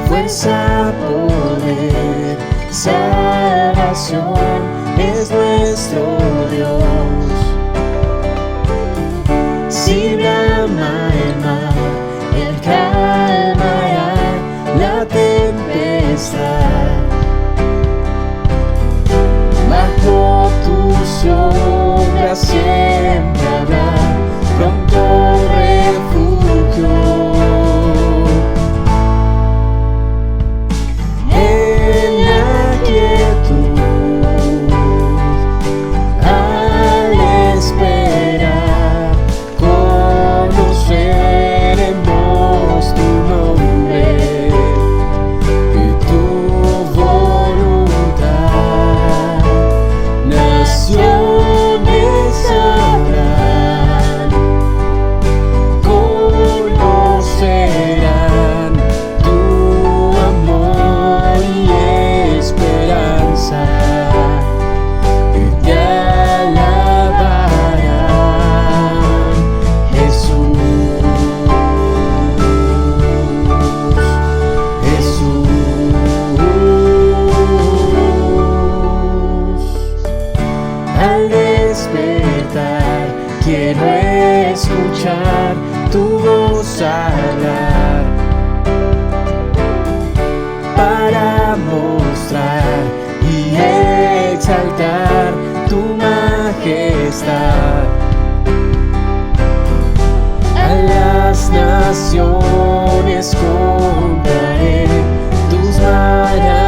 Fuerza, poder, salvación es nuestro Dios. Sirve ama el mar, Él calmará la tempestad. Bajo tu sombra siempre habrá pronto refugio. Al despertar quiero escuchar tu voz hablar para mostrar y exaltar tu majestad. A las naciones contaré tus maravillas.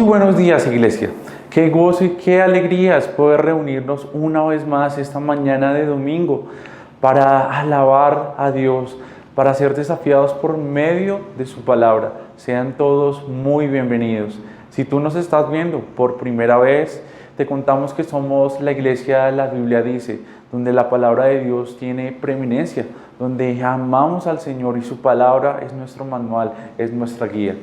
Buenos días, iglesia. Qué gozo y qué alegría es poder reunirnos una vez más esta mañana de domingo para alabar a Dios, para ser desafiados por medio de su palabra. Sean todos muy bienvenidos. Si tú nos estás viendo por primera vez, te contamos que somos la iglesia La Biblia Dice, donde la palabra de Dios tiene preeminencia, donde amamos al Señor y su palabra es nuestro manual, es nuestra guía.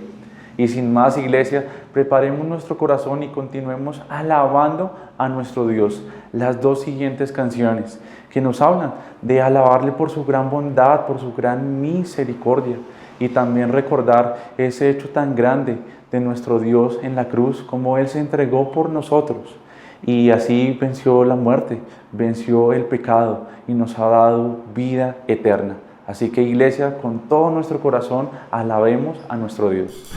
Y sin más, iglesia, preparemos nuestro corazón y continuemos alabando a nuestro Dios. Las dos siguientes canciones que nos hablan de alabarle por su gran bondad, por su gran misericordia, y también recordar ese hecho tan grande de nuestro Dios en la cruz, como Él se entregó por nosotros. y así venció la muerte, venció el pecado y nos ha dado vida eterna. Así que, iglesia, con todo nuestro corazón, alabemos a nuestro Dios.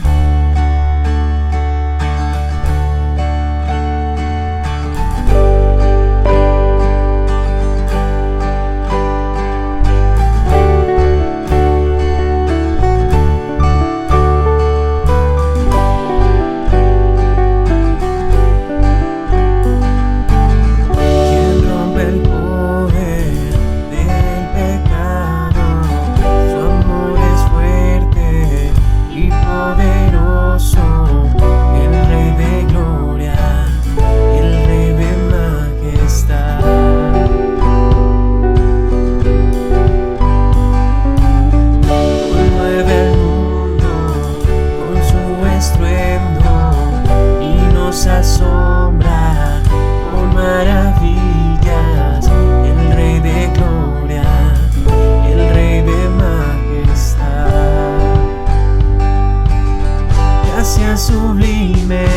Sublimes,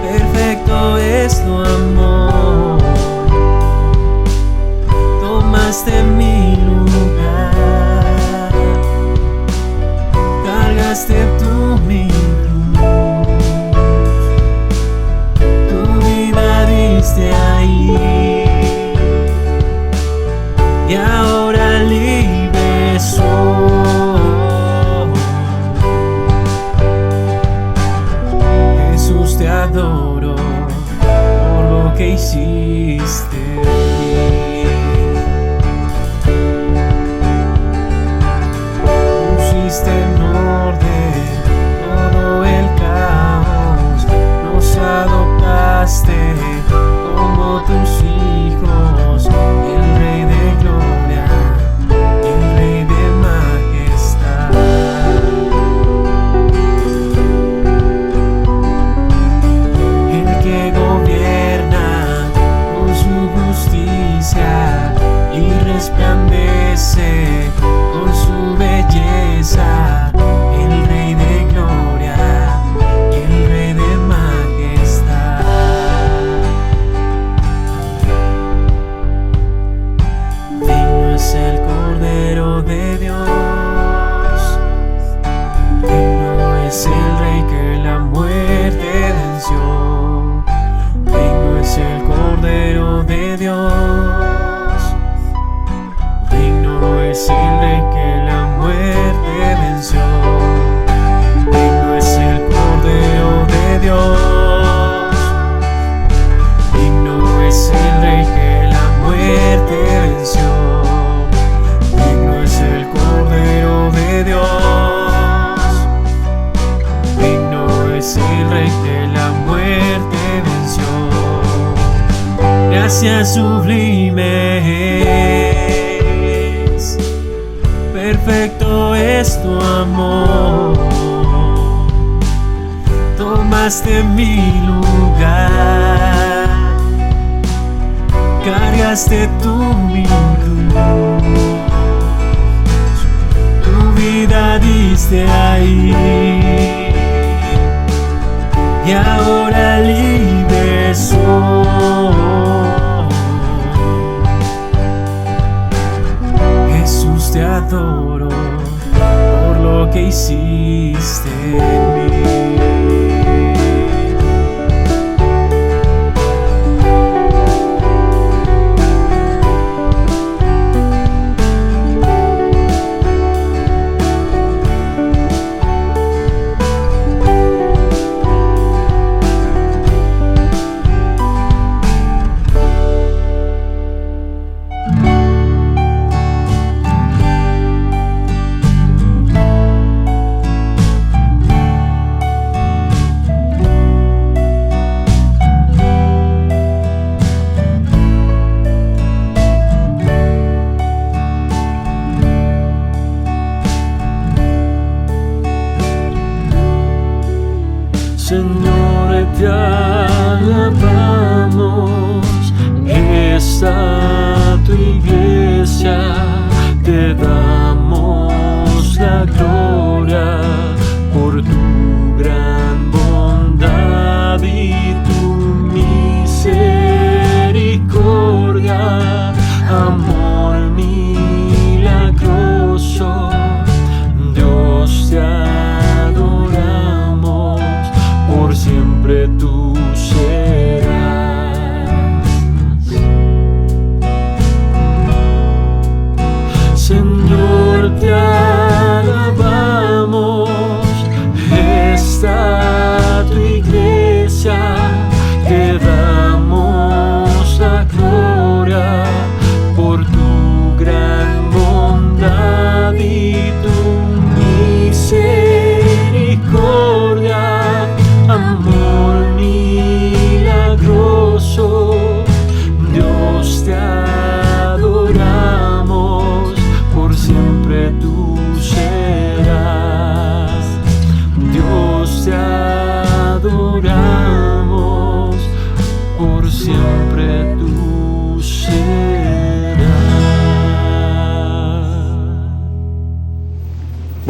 perfecto es tu amor, tomaste mi lugar, cargaste tú mi cruz, tu vida diste ahí, y ahora libre soy. Te adoro por lo que hiciste en mí. Pusiste en orden todo el caos, nos adoptaste como tus hijos, el Rey de gloria, el Rey de majestad. Y resplandece con su belleza, el Rey de gloria, el Rey de majestad. Digno es el Cordero de Dios, digno es el Rey que la muerte venció, digno es el Cordero de Dios. Es el Rey que la muerte venció, digno es el Cordero de Dios, digno es el Rey que la muerte venció, digno es el Cordero de Dios, digno es el Rey que la muerte venció. Gracias sublime, perfecto es tu amor, tomaste mi lugar, cargaste tú mi cruz, tu vida diste ahí, y ahora libre soy. Jesús, te adoro por lo que hiciste en mí.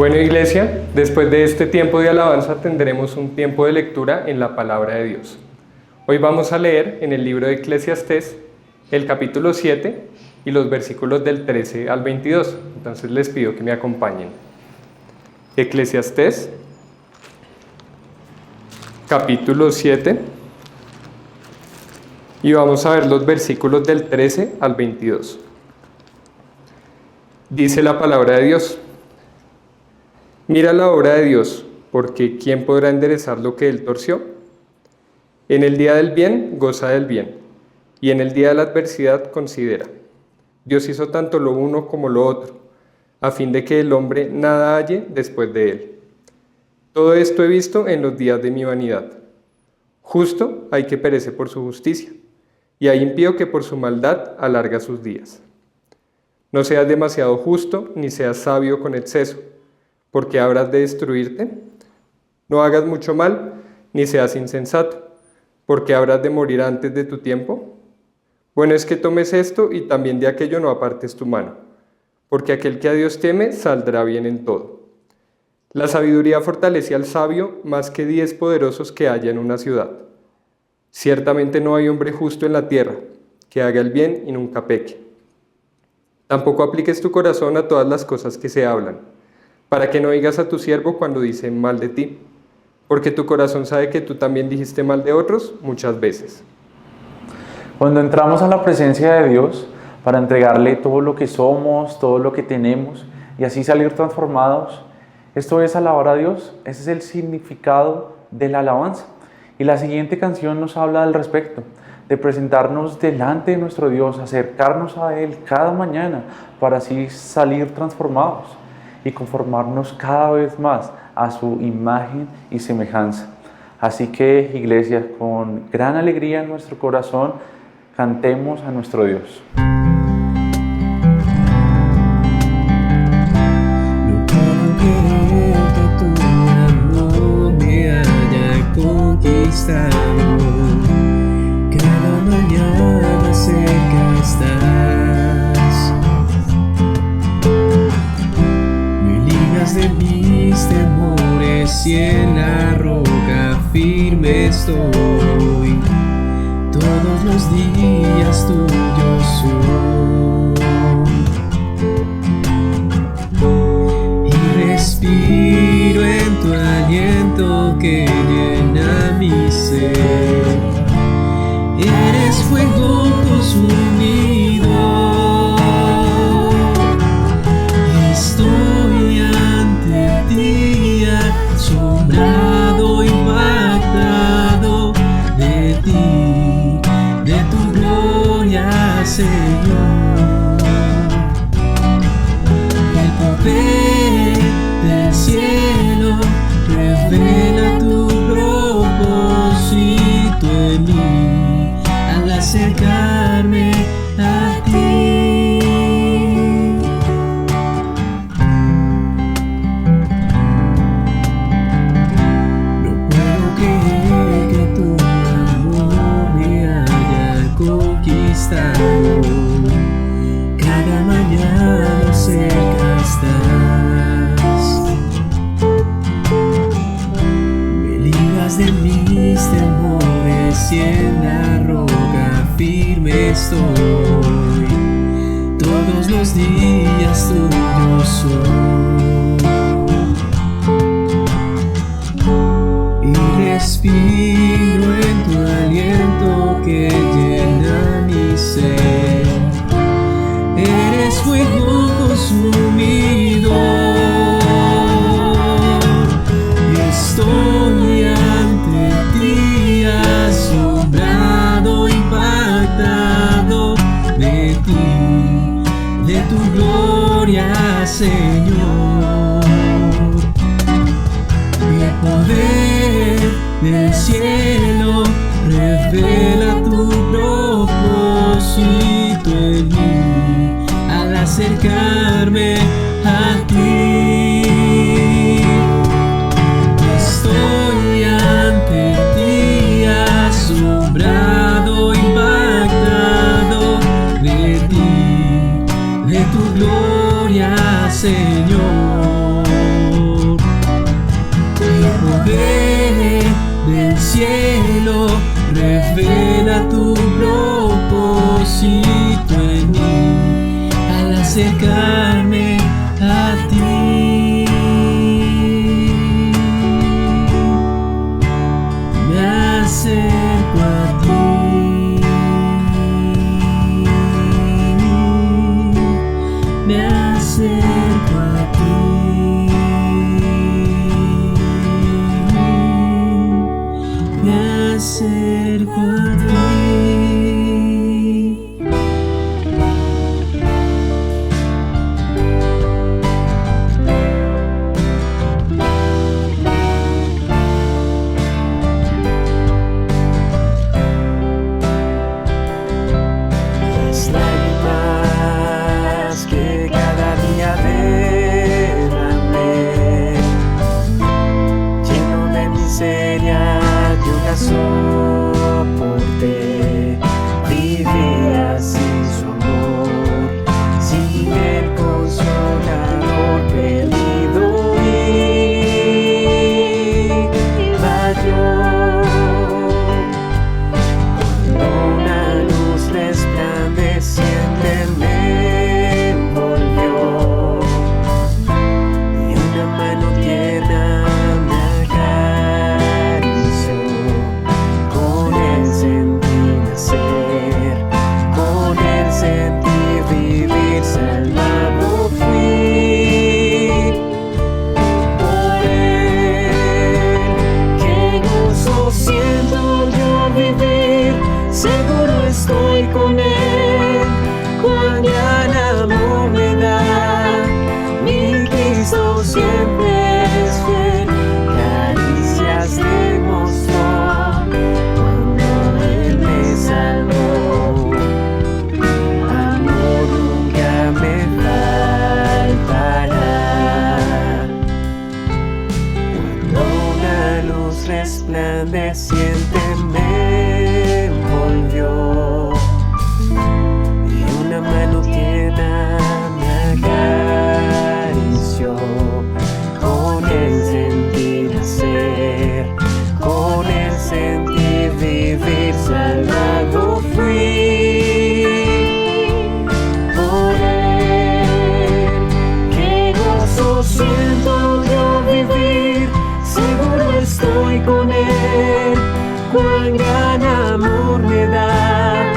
Bueno, iglesia, después de este tiempo de alabanza tendremos un tiempo de lectura en la palabra de Dios. Hoy vamos a leer en el libro de Eclesiastés el capítulo 7 y los versículos del 13 al 22. Entonces les pido que me acompañen. Eclesiastés, capítulo 7, y vamos a ver los versículos del 13 al 22. Dice la palabra de Dios: Mira la obra de Dios, porque ¿quién podrá enderezar lo que él torció? En el día del bien, goza del bien, y en el día de la adversidad, considera. Dios hizo tanto lo uno como lo otro, a fin de que el hombre nada halle después de él. Todo esto he visto en los días de mi vanidad. Justo hay que perece por su justicia, y hay impío que por su maldad alarga sus días. No seas demasiado justo, ni seas sabio con exceso, porque habrás de destruirte. No hagas mucho mal, ni seas insensato, porque habrás de morir antes de tu tiempo. Bueno es que tomes esto y también de aquello no apartes tu mano, porque aquel que a Dios teme saldrá bien en todo. La sabiduría fortalece al sabio más que 10 poderosos que haya en una ciudad. Ciertamente no hay hombre justo en la tierra, que haga el bien y nunca peque. Tampoco apliques tu corazón a todas las cosas que se hablan, para que no digas a tu siervo cuando dicen mal de ti, porque tu corazón sabe que tú también dijiste mal de otros muchas veces. Cuando entramos a la presencia de Dios para entregarle todo lo que somos, todo lo que tenemos y así salir transformados, esto es alabar a Dios. Ese es el significado de la alabanza. Y la siguiente canción nos habla al respecto, de presentarnos delante de nuestro Dios, acercarnos a Él cada mañana para así salir transformados y conformarnos cada vez más a su imagen y semejanza. Así que, iglesia, con gran alegría en nuestro corazón, cantemos a nuestro Dios. No puedo creer que tu amor me haya conquistado. Cada mañana cerca estás. Me libras de mis temores y en la roca firme estoy. Todos los días tuyos son. Y respiro en tu aliento que llena mi ser. Eres fuego consumido. Estoy ante ti asombrado, impactado de ti, de tu gloria, Señor. El poder del cielo revela tu propósito en mí al acercarme a ti. No puedo creer que tu amor me haya conquistado. Cada mañana cerca estás. Me libras de mis temores y en la roca firme estoy. Todos los días tuyos son. Y respiro en tu aliento que llena mi ser. Eres fuego consumido. Y estoy ante ti asombrado, impactado de ti, de tu gloria, Señor. El poder del cielo revela tu propósito en mí al acercarme a ti. Estoy ante ti asombrado, impactado de ti, de tu gloria, Señor. Yahvé del cielo, revela tu propósito en mí al acercarme a ti. Me acerco a ti, me acerco a ti, me acerco a ti. Las lágrimas que cada día derramé, lleno de miseria, yo las soporté. Vivía sin su amor, sin el consolador, perdido iba yo. Cuando una luz resplandeciente me envolvió y una mano tierna me acarició, con él sentí nacer, con él sentí vivir, salvado fui por él. Qué gozo siento yo vivir, seguro estoy con él. Cuán gran amor me da, mi Cristo siempre es fiel. Caricias demostró cuando él me salvó. Amor nunca me faltará. Cuando una luz resplandeciente me envolvió y una mano tierna me acarició, con él sentí nacer, con él sentí vivir, salvado fui por él. Qué gozo siento yo vivir, seguro estoy con él. Cuán gran amor me da,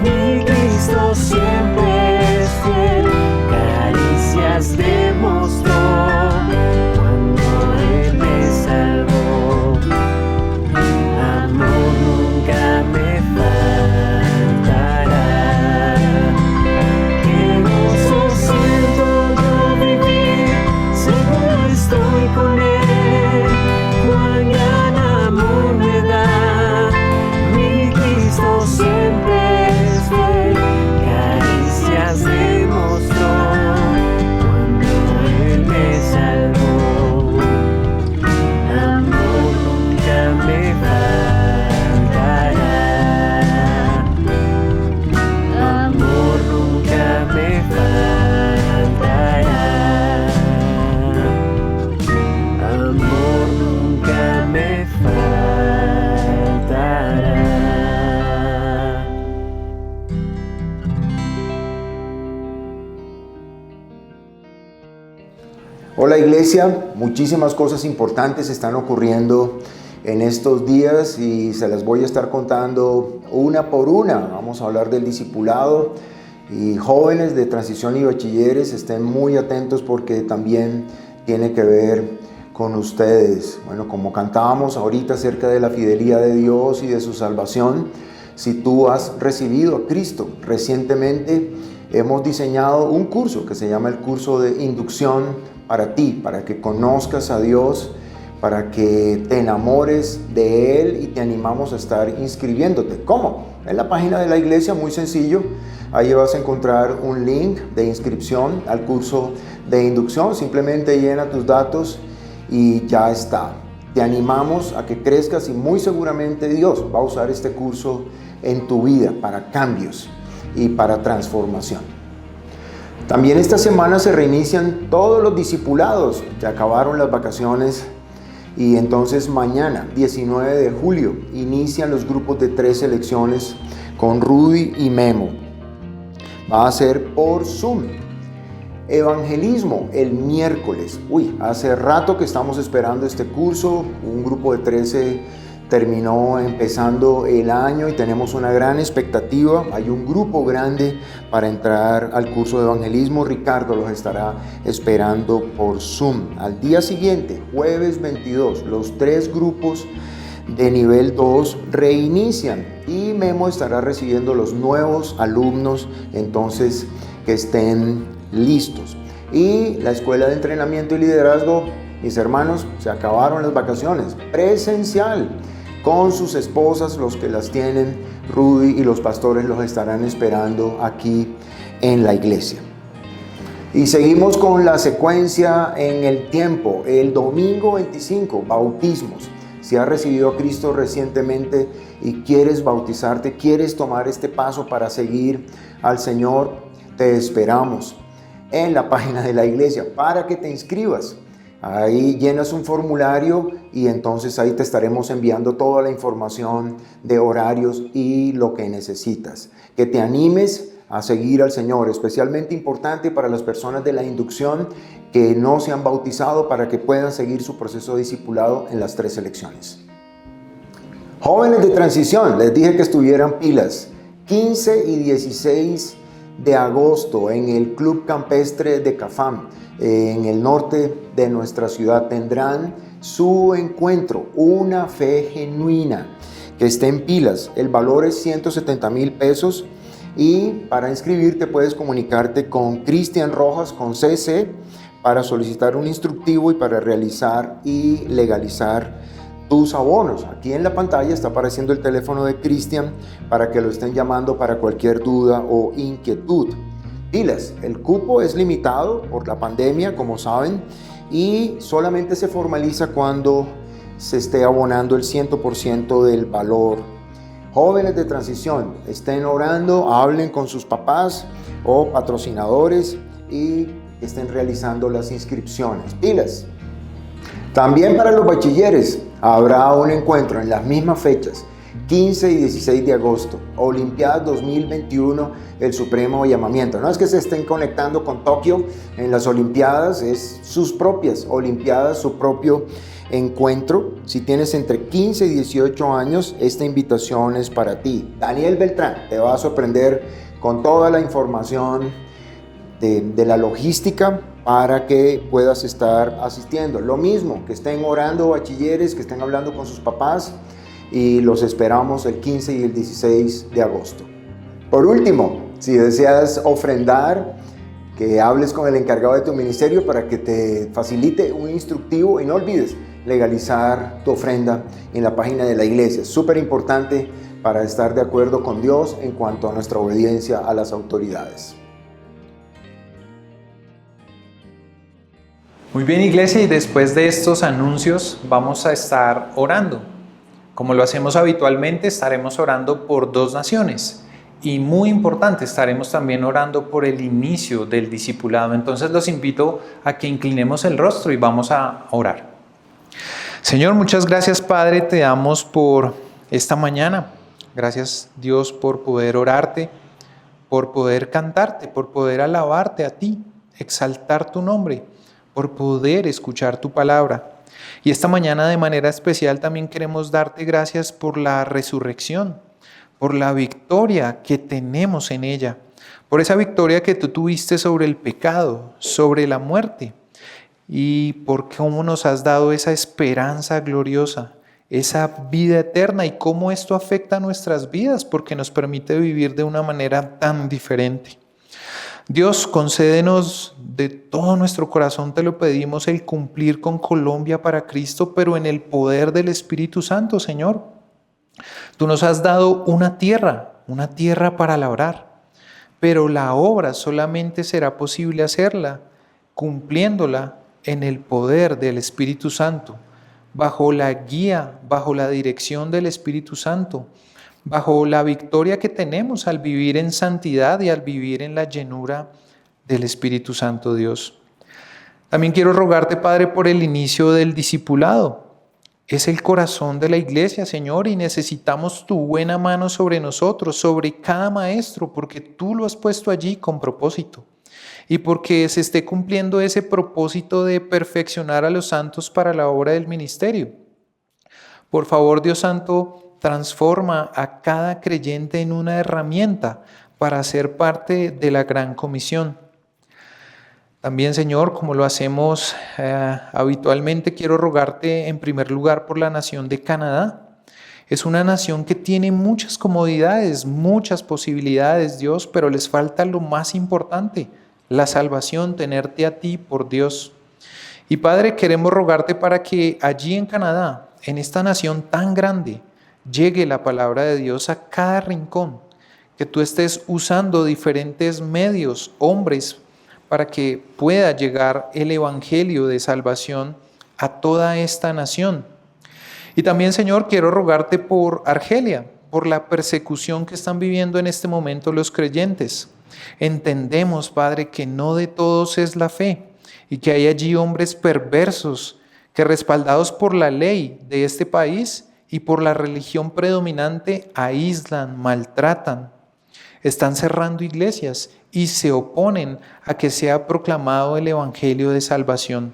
mi Cristo siempre es fiel. Caricias demostró cuando él me salvó. Amor nunca me faltará. Qué gozo siento yo vivir, seguro estoy con él. Cuán gran amor me da, mi Cristo siempre es fiel. Caricias demostró cuando él me salvó. Amor nunca me faltará. Amor nunca me faltará. Amor nunca me faltará. Hola iglesia, muchísimas cosas importantes están ocurriendo en estos días y se las voy a estar contando una por una. Vamos a hablar del discipulado y jóvenes de transición y bachilleres, estén muy atentos porque también tiene que ver con ustedes. Bueno, como cantábamos ahorita acerca de la fidelidad de Dios y de su salvación, si tú has recibido a Cristo recientemente, hemos diseñado un curso que se llama el curso de inducción para ti, para que conozcas a Dios, para que te enamores de Él y te animamos a estar inscribiéndote. ¿Cómo? En la página de la iglesia, muy sencillo. Ahí vas a encontrar un link de inscripción al curso de inducción. Simplemente llena tus datos y ya está. Te animamos a que crezcas y muy seguramente Dios va a usar este curso en tu vida para cambios y para transformación. También esta semana se reinician todos los discipulados. Ya acabaron las vacaciones Y entonces mañana, 19 de julio, inician los grupos de 3 selecciones con Rudy y Memo. Va a ser por Zoom. Evangelismo el miércoles. Hace rato que estamos esperando este curso. Un grupo de 13 terminó empezando el año y tenemos una gran expectativa. Hay un grupo grande para entrar al curso de evangelismo. Ricardo los estará esperando por Zoom. Al día siguiente, jueves 22, los 3 grupos de nivel 2 reinician y Memo estará recibiendo los nuevos alumnos, entonces que estén listos. Y la escuela de entrenamiento y liderazgo, mis hermanos, se acabaron las vacaciones, presencial, con sus esposas, los que las tienen. Rudy y los pastores los estarán esperando aquí en la iglesia. Y seguimos con la secuencia en el tiempo. El domingo 25, bautismos. Si has recibido a Cristo recientemente y quieres bautizarte, quieres tomar este paso para seguir al Señor, te esperamos en la página de la iglesia para que te inscribas. Ahí llenas un formulario y entonces ahí te estaremos enviando toda la información de horarios y lo que necesitas. Que te animes a seguir al Señor, especialmente importante para las personas de la inducción que no se han bautizado, para que puedan seguir su proceso de discipulado en las 3 selecciones. Jóvenes de transición, les dije que estuvieran pilas. 15 y 16 de agosto en el Club Campestre de Cafam, en el norte de nuestra ciudad, tendrán su encuentro, una fe genuina. Que estén pilas. El valor es 170,000 pesos y para inscribirte puedes comunicarte con Cristian Rojas, con CC, para solicitar un instructivo y para realizar y legalizar tus abonos. Aquí en la pantalla está apareciendo el teléfono de Cristian para que lo estén llamando para cualquier duda o inquietud. Pilas, el cupo es limitado por la pandemia, como saben, y solamente se formaliza cuando se esté abonando el 100% del valor. Jóvenes de transición, estén orando, hablen con sus papás o patrocinadores y estén realizando las inscripciones. Pilas. También para los bachilleres habrá un encuentro en las mismas fechas, 15 y 16 de agosto, Olimpiadas 2021, el supremo llamamiento. No es que se estén conectando con Tokio en las Olimpiadas, es sus propias Olimpiadas, su propio encuentro. Si tienes entre 15 y 18 años, esta invitación es para ti. Daniel Beltrán te va a sorprender con toda la información de la logística para que puedas estar asistiendo. Lo mismo, que estén orando bachilleres, que estén hablando con sus papás, y los esperamos el 15 y el 16 de agosto. Por último, si deseas ofrendar, que hables con el encargado de tu ministerio para que te facilite un instructivo, y no olvides legalizar tu ofrenda en la página de la iglesia. Es súper importante para estar de acuerdo con Dios en cuanto a nuestra obediencia a las autoridades. Muy bien, iglesia, y después de estos anuncios vamos a estar orando. Como lo hacemos habitualmente, estaremos orando por 2 naciones. Y muy importante, estaremos también orando por el inicio del discipulado. Entonces los invito a que inclinemos el rostro y vamos a orar. Señor, muchas gracias, Padre, te damos por esta mañana. Gracias, Dios, por poder orarte, por poder cantarte, por poder alabarte a ti, exaltar tu nombre, por poder escuchar tu palabra. Y esta mañana de manera especial también queremos darte gracias por la resurrección, por la victoria que tenemos en ella, por esa victoria que tú tuviste sobre el pecado, sobre la muerte, y por cómo nos has dado esa esperanza gloriosa, esa vida eterna, y cómo esto afecta a nuestras vidas porque nos permite vivir de una manera tan diferente. Dios, concédenos de todo nuestro corazón, te lo pedimos, el cumplir con Colombia para Cristo, pero en el poder del Espíritu Santo, Señor. Tú nos has dado una tierra para labrar, pero la obra solamente será posible hacerla cumpliéndola en el poder del Espíritu Santo, bajo la guía, bajo la dirección del Espíritu Santo, bajo la victoria que tenemos al vivir en santidad y al vivir en la llenura del Espíritu Santo, Dios. También quiero rogarte, Padre, por el inicio del discipulado. es el corazón de la iglesia, Señor, y necesitamos tu buena mano sobre nosotros, sobre cada maestro, porque tú lo has puesto allí con propósito y porque se esté cumpliendo ese propósito de perfeccionar a los santos para la obra del ministerio. Por favor, Dios Santo, transforma a cada creyente en una herramienta para ser parte de la gran comisión. También, Señor, como lo hacemos habitualmente, quiero rogarte en primer lugar por la nación de Canadá. Es una nación que tiene muchas comodidades, muchas posibilidades, Dios, pero les falta lo más importante, la salvación, tenerte a ti por Dios. Y Padre, queremos rogarte para que allí en Canadá, en esta nación tan grande, llegue la palabra de Dios a cada rincón, que tú estés usando diferentes medios, hombres, para que pueda llegar el evangelio de salvación a toda esta nación. Y también, Señor, quiero rogarte por Argelia, por la persecución que están viviendo en este momento los creyentes. Entendemos, Padre, que no de todos es la fe y que hay allí hombres perversos que, respaldados por la ley de este país y por la religión predominante, aíslan, maltratan, están cerrando iglesias y se oponen a que sea proclamado el evangelio de salvación.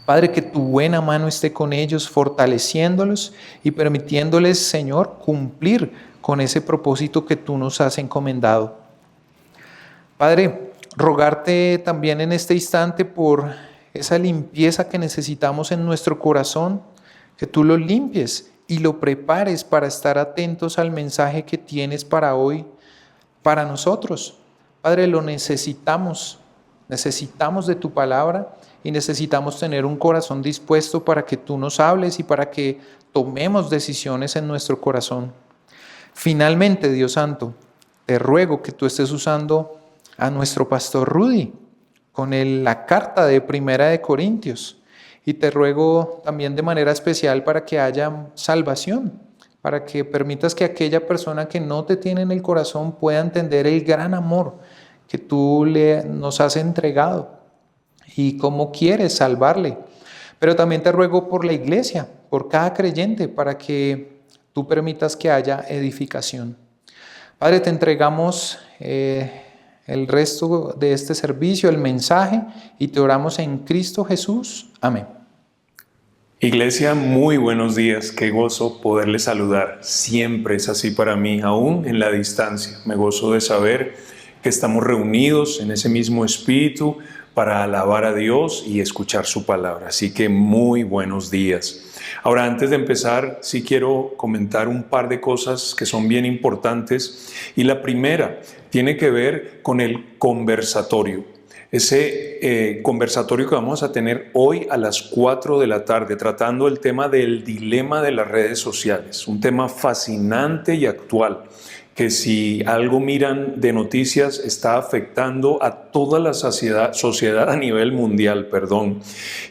Padre, que tu buena mano esté con ellos, fortaleciéndolos y permitiéndoles, Señor, cumplir con ese propósito que tú nos has encomendado. Padre, rogarte también en este instante por esa limpieza que necesitamos en nuestro corazón, que tú lo limpies y lo prepares para estar atentos al mensaje que tienes para hoy, para nosotros. Padre, lo necesitamos de tu palabra y necesitamos tener un corazón dispuesto para que tú nos hables y para que tomemos decisiones en nuestro corazón. Finalmente, Dios Santo, te ruego que tú estés usando a nuestro pastor Rudy con la carta de Primera de Corintios y te ruego también de manera especial para que haya salvación, para que permitas que aquella persona que no te tiene en el corazón pueda entender el gran amor que tú nos has entregado y cómo quieres salvarle. Pero también te ruego por la iglesia, por cada creyente, para que tú permitas que haya edificación. Padre, te entregamos el resto de este servicio, el mensaje, y te oramos en Cristo Jesús. Amén. Iglesia, muy buenos días, qué gozo poderles saludar. Siempre es así para mí, aún en la distancia. Me gozo de saber que estamos reunidos en ese mismo espíritu para alabar a Dios y escuchar su palabra. Así que muy buenos días. Ahora, antes de empezar, sí quiero comentar un par de cosas que son bien importantes. Y la primera tiene que ver con el conversatorio. Ese conversatorio que vamos a tener hoy a las 4 de la tarde, tratando el tema del dilema de las redes sociales. Un tema fascinante y actual, que si algo miran de noticias está afectando a toda la sociedad a nivel mundial,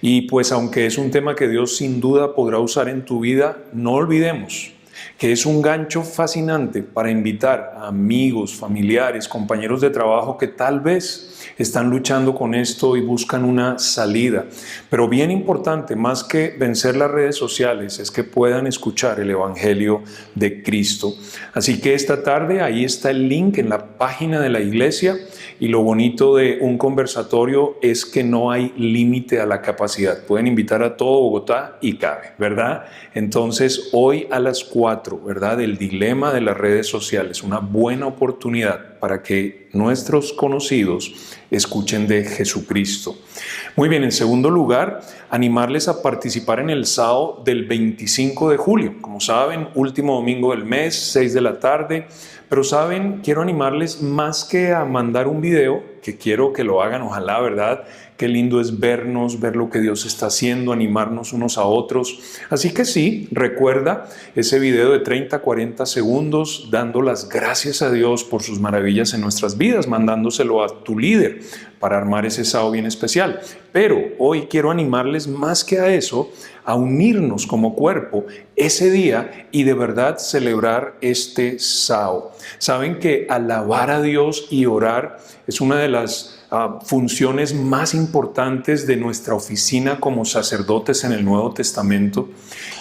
Y pues aunque es un tema que Dios sin duda podrá usar en tu vida, no olvidemos que es un gancho fascinante para invitar a amigos, familiares, compañeros de trabajo que tal vez están luchando con esto y buscan una salida. Pero bien importante, más que vencer las redes sociales, es que puedan escuchar el Evangelio de Cristo. Así que esta tarde ahí está el link en la página de la iglesia, y lo bonito de un conversatorio es que no hay límite a la capacidad. Pueden invitar a todo Bogotá y cabe, ¿verdad? Entonces hoy a las 4, ¿verdad? El dilema de las redes sociales, una buena oportunidad para que nuestros conocidos escuchen de Jesucristo. Muy bien, en segundo lugar, animarles a participar en el sábado del 25 de julio. Como saben, último domingo del mes, 6 de la tarde. Pero saben, quiero animarles más que a mandar un video, que quiero que lo hagan, ojalá, ¿verdad? Qué lindo es vernos, ver lo que Dios está haciendo, animarnos unos a otros. Así que sí, recuerda ese video de 30, 40 segundos dando las gracias a Dios por sus maravillas en nuestras vidas, mandándoselo a tu líder para armar ese sábado bien especial. Pero hoy quiero animarles más que a eso, a unirnos como cuerpo ese día y de verdad celebrar este sábado. Saben que alabar a Dios y orar es una de las funciones más importantes de nuestra oficina como sacerdotes en el Nuevo Testamento.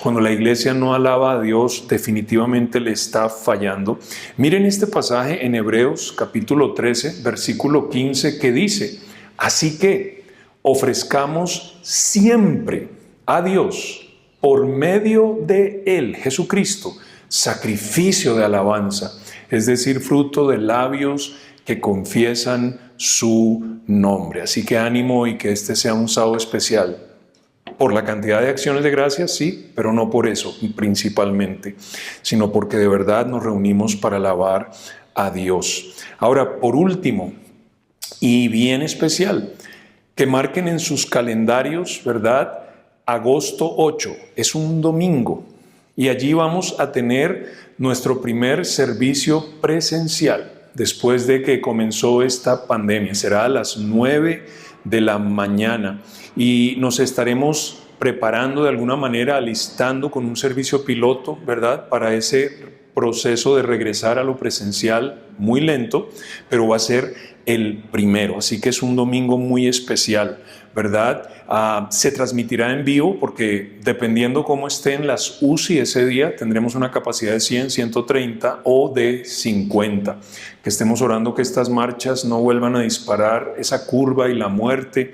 Cuando la iglesia no alaba a Dios, definitivamente le está fallando. Miren este pasaje en Hebreos capítulo 13, versículo 15, que dice: así que ofrezcamos siempre a Dios, por medio de Él, Jesucristo, sacrificio de alabanza, es decir, fruto de labios que confiesan su nombre. Así que ánimo y que este sea un sábado especial. Por la cantidad de acciones de gracias, sí, pero no por eso principalmente, sino porque de verdad nos reunimos para alabar a Dios. Ahora, por último, y bien especial, que marquen en sus calendarios, ¿verdad? Agosto 8, es un domingo, y allí vamos a tener nuestro primer servicio presencial después de que comenzó esta pandemia. Será a las 9 de la mañana y nos estaremos preparando de alguna manera, alistando con un servicio piloto, ¿verdad? Para ese proceso de regresar a lo presencial, muy lento, pero va a ser el primero. Así que es un domingo muy especial, ¿verdad? Se transmitirá en vivo porque dependiendo cómo estén las UCI ese día, tendremos una capacidad de 100, 130 o de 50. Que estemos orando que estas marchas no vuelvan a disparar esa curva y la muerte.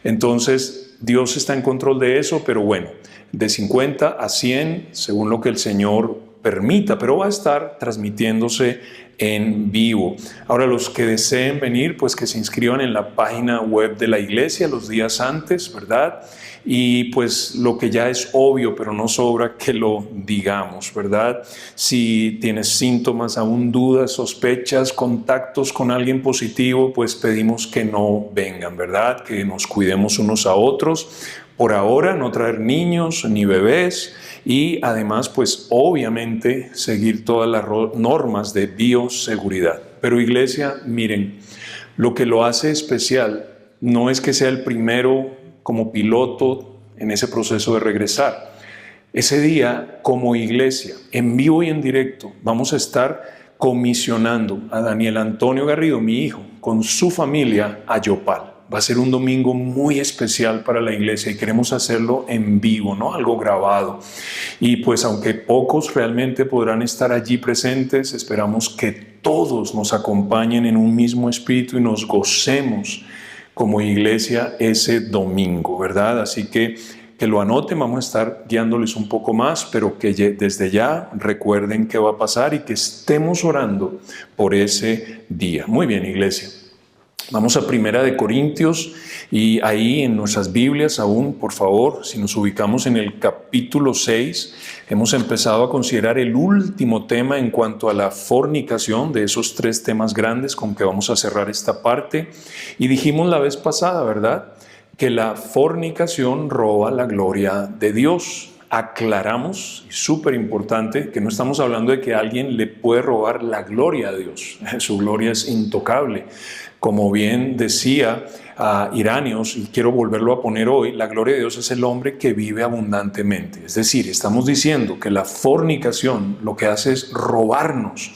Entonces, Dios está en control de eso, pero bueno, de 50 a 100, según lo que el Señor permita, pero va a estar transmitiéndose en vivo. Ahora, los que deseen venir, pues que se inscriban en la página web de la iglesia los días antes, ¿verdad? Y pues lo que ya es obvio, pero no sobra que lo digamos, ¿verdad? Si tienes síntomas, aún dudas, sospechas, contactos con alguien positivo, pues pedimos que no vengan, ¿verdad? Que nos cuidemos unos a otros. Por ahora, no traer niños ni bebés y además, pues obviamente, seguir todas las normas de bioseguridad. Pero iglesia, miren, lo que lo hace especial no es que sea el primero como piloto en ese proceso de regresar. Ese día, como iglesia, en vivo y en directo, vamos a estar comisionando a Daniel Antonio Garrido, mi hijo, con su familia a Yopal. Va a ser un domingo muy especial para la iglesia y queremos hacerlo en vivo, ¿no? Algo grabado. Y pues aunque pocos realmente podrán estar allí presentes, esperamos que todos nos acompañen en un mismo espíritu y nos gocemos como iglesia ese domingo, ¿verdad? Así que lo anoten, vamos a estar guiándoles un poco más, pero que desde ya recuerden qué va a pasar y que estemos orando por ese día. Muy bien, iglesia. Vamos a 1 Corintios y ahí en nuestras Biblias aún, por favor, si nos ubicamos en el capítulo 6, hemos empezado a considerar el último tema en cuanto a la fornicación, de esos 3 temas grandes con que vamos a cerrar esta parte. Y dijimos la vez pasada, ¿verdad?, que la fornicación roba la gloria de Dios. Aclaramos, y súper importante, que no estamos hablando de que alguien le puede robar la gloria a Dios. Su gloria es intocable. Como bien decía Iráneos, y quiero volverlo a poner hoy, la gloria de Dios es el hombre que vive abundantemente. Es decir, estamos diciendo que la fornicación lo que hace es robarnos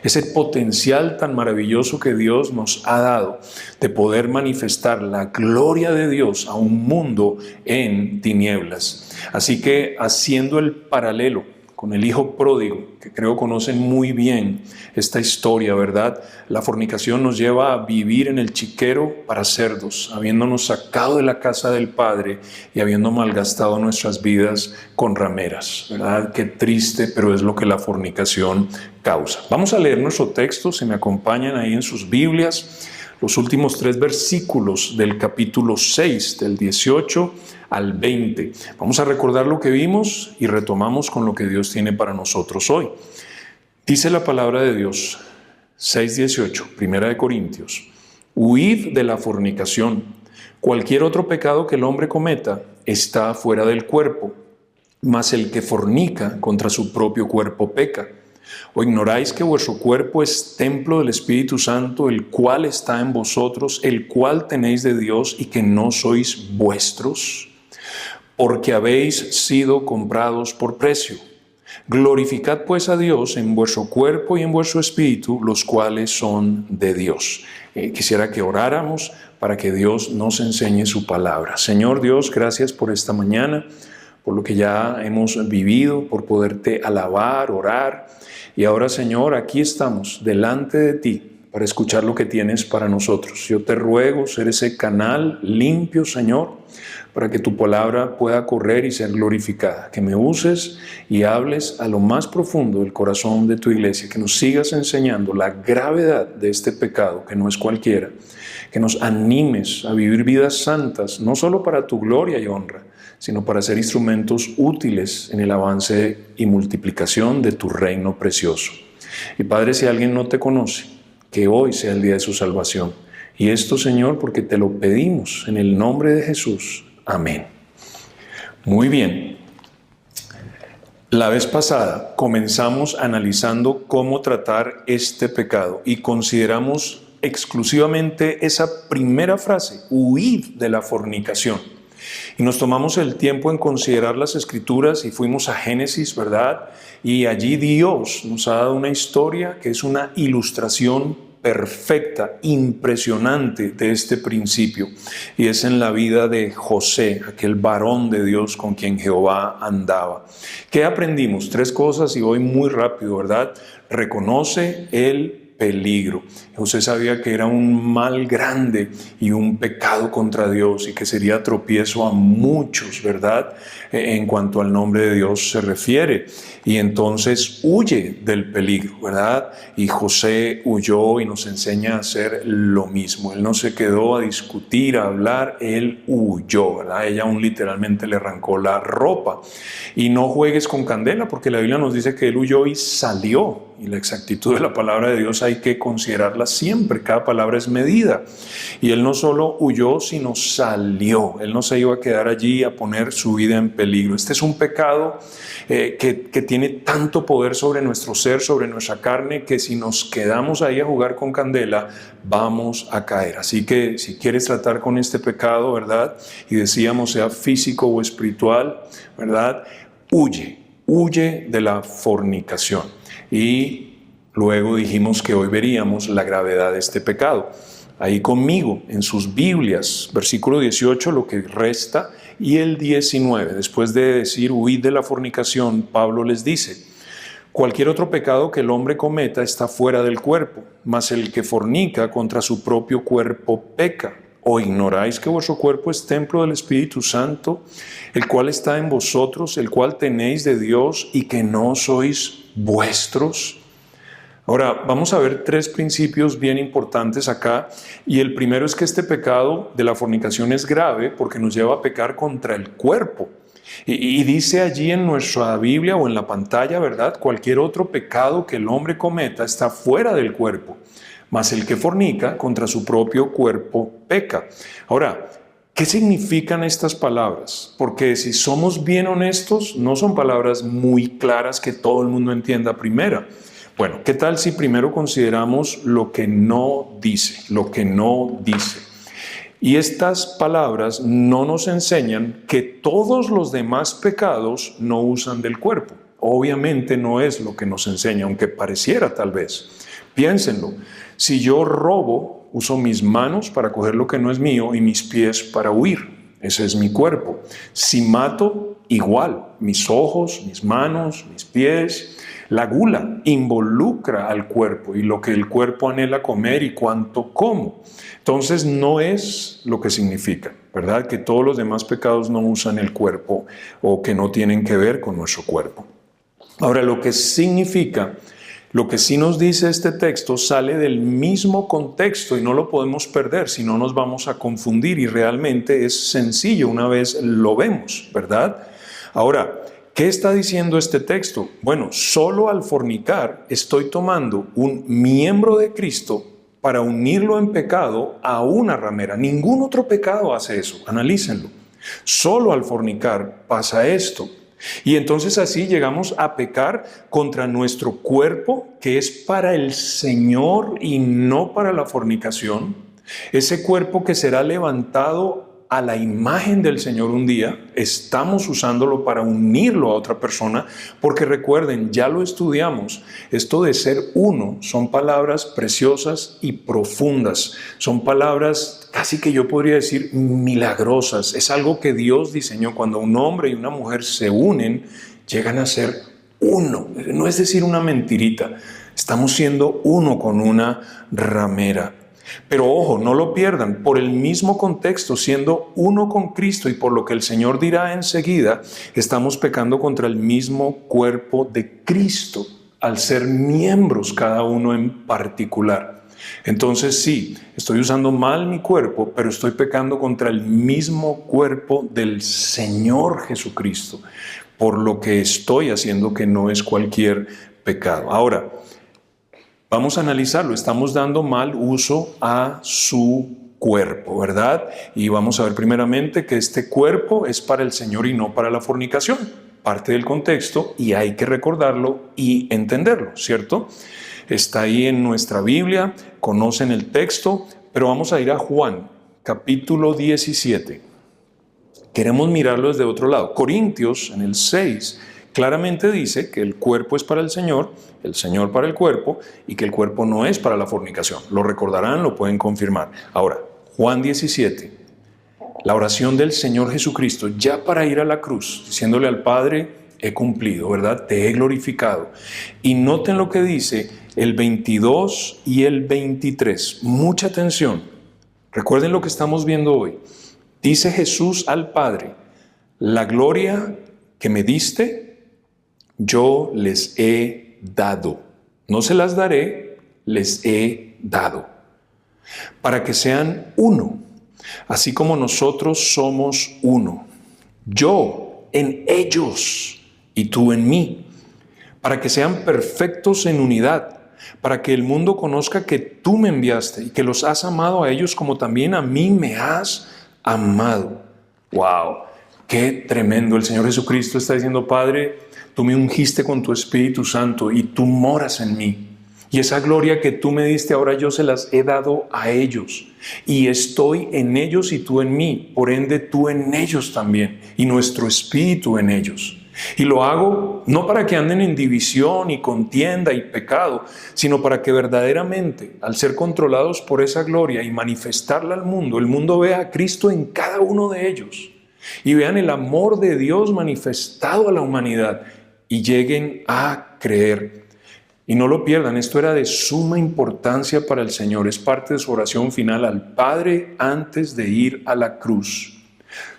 ese potencial tan maravilloso que Dios nos ha dado de poder manifestar la gloria de Dios a un mundo en tinieblas. Así que haciendo el paralelo con el hijo pródigo, que creo conocen muy bien esta historia, ¿verdad? La fornicación nos lleva a vivir en el chiquero para cerdos, habiéndonos sacado de la casa del Padre y habiendo malgastado nuestras vidas con rameras, ¿verdad? Qué triste, pero es lo que la fornicación causa. Vamos a leer nuestro texto, si me acompañan ahí en sus Biblias, los últimos 3 versículos del capítulo 6, del 18 al 20. Vamos a recordar lo que vimos y retomamos con lo que Dios tiene para nosotros hoy. Dice la palabra de Dios, 6:18, 1 Corintios, huid de la fornicación. Cualquier otro pecado que el hombre cometa está fuera del cuerpo, mas el que fornica contra su propio cuerpo peca. ¿O ignoráis que vuestro cuerpo es templo del Espíritu Santo, el cual está en vosotros, el cual tenéis de Dios y que no sois vuestros? Porque habéis sido comprados por precio. Glorificad pues a Dios en vuestro cuerpo y en vuestro espíritu, los cuales son de Dios. Quisiera que oráramos para que Dios nos enseñe su palabra. Señor Dios, gracias por esta mañana, por lo que ya hemos vivido, por poderte alabar, orar. Y ahora, Señor, aquí estamos delante de ti para escuchar lo que tienes para nosotros. Yo te ruego ser ese canal limpio, Señor, para que tu palabra pueda correr y ser glorificada. Que me uses y hables a lo más profundo del corazón de tu iglesia, que nos sigas enseñando la gravedad de este pecado, que no es cualquiera, que nos animes a vivir vidas santas, no solo para tu gloria y honra, sino para ser instrumentos útiles en el avance y multiplicación de tu reino precioso. Y Padre, si alguien no te conoce, que hoy sea el día de su salvación. Y esto, Señor, porque te lo pedimos en el nombre de Jesús. Amén. Muy bien. La vez pasada comenzamos analizando cómo tratar este pecado y consideramos exclusivamente esa primera frase, huid de la fornicación. Y nos tomamos el tiempo en considerar las Escrituras y fuimos a Génesis, ¿verdad? Y allí Dios nos ha dado una historia que es una ilustración perfecta, impresionante de este principio. Y es en la vida de José, aquel varón de Dios con quien Jehová andaba. ¿Qué aprendimos? 3 cosas y voy muy rápido, ¿verdad? Reconoce el peligro. José sabía que era un mal grande y un pecado contra Dios y que sería tropiezo a muchos, ¿verdad? En cuanto al nombre de Dios se refiere. Y entonces huye del peligro, ¿verdad? Y José huyó y nos enseña a hacer lo mismo. Él no se quedó a discutir, a hablar, él huyó, ¿verdad? Ella aún literalmente le arrancó la ropa. Y no juegues con candela, porque la Biblia nos dice que él huyó y salió. Y la exactitud de la palabra de Dios hay que considerarla siempre, cada palabra es medida. Y él no solo huyó, sino salió. Él no se iba a quedar allí a poner su vida en peligro. Este es un pecado que tiene tanto poder sobre nuestro ser, sobre nuestra carne, que si nos quedamos ahí a jugar con candela, vamos a caer. Así que si quieres tratar con este pecado, ¿verdad? Y decíamos, sea físico o espiritual, ¿verdad? Huye de la fornicación. Y luego dijimos que hoy veríamos la gravedad de este pecado. Ahí conmigo, en sus Biblias, versículo 18, lo que resta, y el 19. Después de decir huid de la fornicación, Pablo les dice: cualquier otro pecado que el hombre cometa está fuera del cuerpo, mas el que fornica contra su propio cuerpo peca. ¿O ignoráis que vuestro cuerpo es templo del Espíritu Santo, el cual está en vosotros, el cual tenéis de Dios y que no sois vuestros? Ahora, vamos a ver 3 principios bien importantes acá, y el primero es que este pecado de la fornicación es grave porque nos lleva a pecar contra el cuerpo. Y dice allí en nuestra Biblia o en la pantalla, ¿verdad? Cualquier otro pecado que el hombre cometa está fuera del cuerpo, mas el que fornica contra su propio cuerpo peca. Ahora, ¿qué significan estas palabras? Porque si somos bien honestos, no son palabras muy claras que todo el mundo entienda a primera. Bueno, ¿qué tal si primero consideramos lo que no dice? Lo que no dice. Y estas palabras no nos enseñan que todos los demás pecados no usan del cuerpo. Obviamente no es lo que nos enseña, aunque pareciera tal vez. Piénsenlo. Si yo robo, uso mis manos para coger lo que no es mío y mis pies para huir. Ese es mi cuerpo. Si mato, igual. Mis ojos, mis manos, mis pies. La gula involucra al cuerpo y lo que el cuerpo anhela comer y cuánto como. Entonces no es lo que significa, ¿verdad? Que todos los demás pecados no usan el cuerpo o que no tienen que ver con nuestro cuerpo. Ahora, lo que significa, lo que sí nos dice este texto sale del mismo contexto y no lo podemos perder, si no nos vamos a confundir, y realmente es sencillo una vez lo vemos, ¿verdad? Ahora, ¿qué está diciendo este texto? Bueno, solo al fornicar estoy tomando un miembro de Cristo para unirlo en pecado a una ramera. Ningún otro pecado hace eso, analícenlo. Solo al fornicar pasa esto. Y entonces así llegamos a pecar contra nuestro cuerpo, que es para el Señor y no para la fornicación. Ese cuerpo que será levantado a la imagen del Señor un día, estamos usándolo para unirlo a otra persona, porque recuerden, ya lo estudiamos, esto de ser uno son palabras preciosas y profundas, son palabras casi que yo podría decir milagrosas, es algo que Dios diseñó. Cuando un hombre y una mujer se unen, llegan a ser uno, no es decir una mentirita, estamos siendo uno con una ramera. Pero ojo, no lo pierdan, por el mismo contexto, siendo uno con Cristo y por lo que el Señor dirá enseguida, estamos pecando contra el mismo cuerpo de Cristo, al ser miembros cada uno en particular. Entonces sí, estoy usando mal mi cuerpo, pero estoy pecando contra el mismo cuerpo del Señor Jesucristo, por lo que estoy haciendo, que no es cualquier pecado. Ahora, vamos a analizarlo, estamos dando mal uso a su cuerpo, ¿verdad? Y vamos a ver primeramente que este cuerpo es para el Señor y no para la fornicación, parte del contexto, y hay que recordarlo y entenderlo, ¿cierto? Está ahí en nuestra Biblia, conocen el texto, pero vamos a ir a Juan, capítulo 17. Queremos mirarlo desde otro lado. Corintios, en el 6, claramente dice que el cuerpo es para el Señor para el cuerpo, y que el cuerpo no es para la fornicación. Lo recordarán, lo pueden confirmar. Ahora, Juan 17, la oración del Señor Jesucristo, ya para ir a la cruz, diciéndole al Padre, he cumplido, ¿verdad? Te he glorificado. Y noten lo que dice el 22 y el 23. Mucha atención. Recuerden lo que estamos viendo hoy. Dice Jesús al Padre, la gloria que me diste, yo les he dado. No se las daré, les he dado. Para que sean uno, así como nosotros somos uno. Yo en ellos y tú en mí. Para que sean perfectos en unidad. Para que el mundo conozca que tú me enviaste y que los has amado a ellos como también a mí me has amado. ¡Wow! ¡Qué tremendo! El Señor Jesucristo está diciendo, Padre, tú me ungiste con tu Espíritu Santo y tú moras en mí. Y esa gloria que tú me diste, ahora yo se las he dado a ellos. Y estoy en ellos y tú en mí. Por ende, tú en ellos también. Y nuestro Espíritu en ellos. Y lo hago no para que anden en división y contienda y pecado, sino para que verdaderamente, al ser controlados por esa gloria y manifestarla al mundo, el mundo vea a Cristo en cada uno de ellos. Y vean el amor de Dios manifestado a la humanidad y lleguen a creer. Y no lo pierdan, esto era de suma importancia para el Señor, es parte de su oración final al Padre antes de ir a la cruz.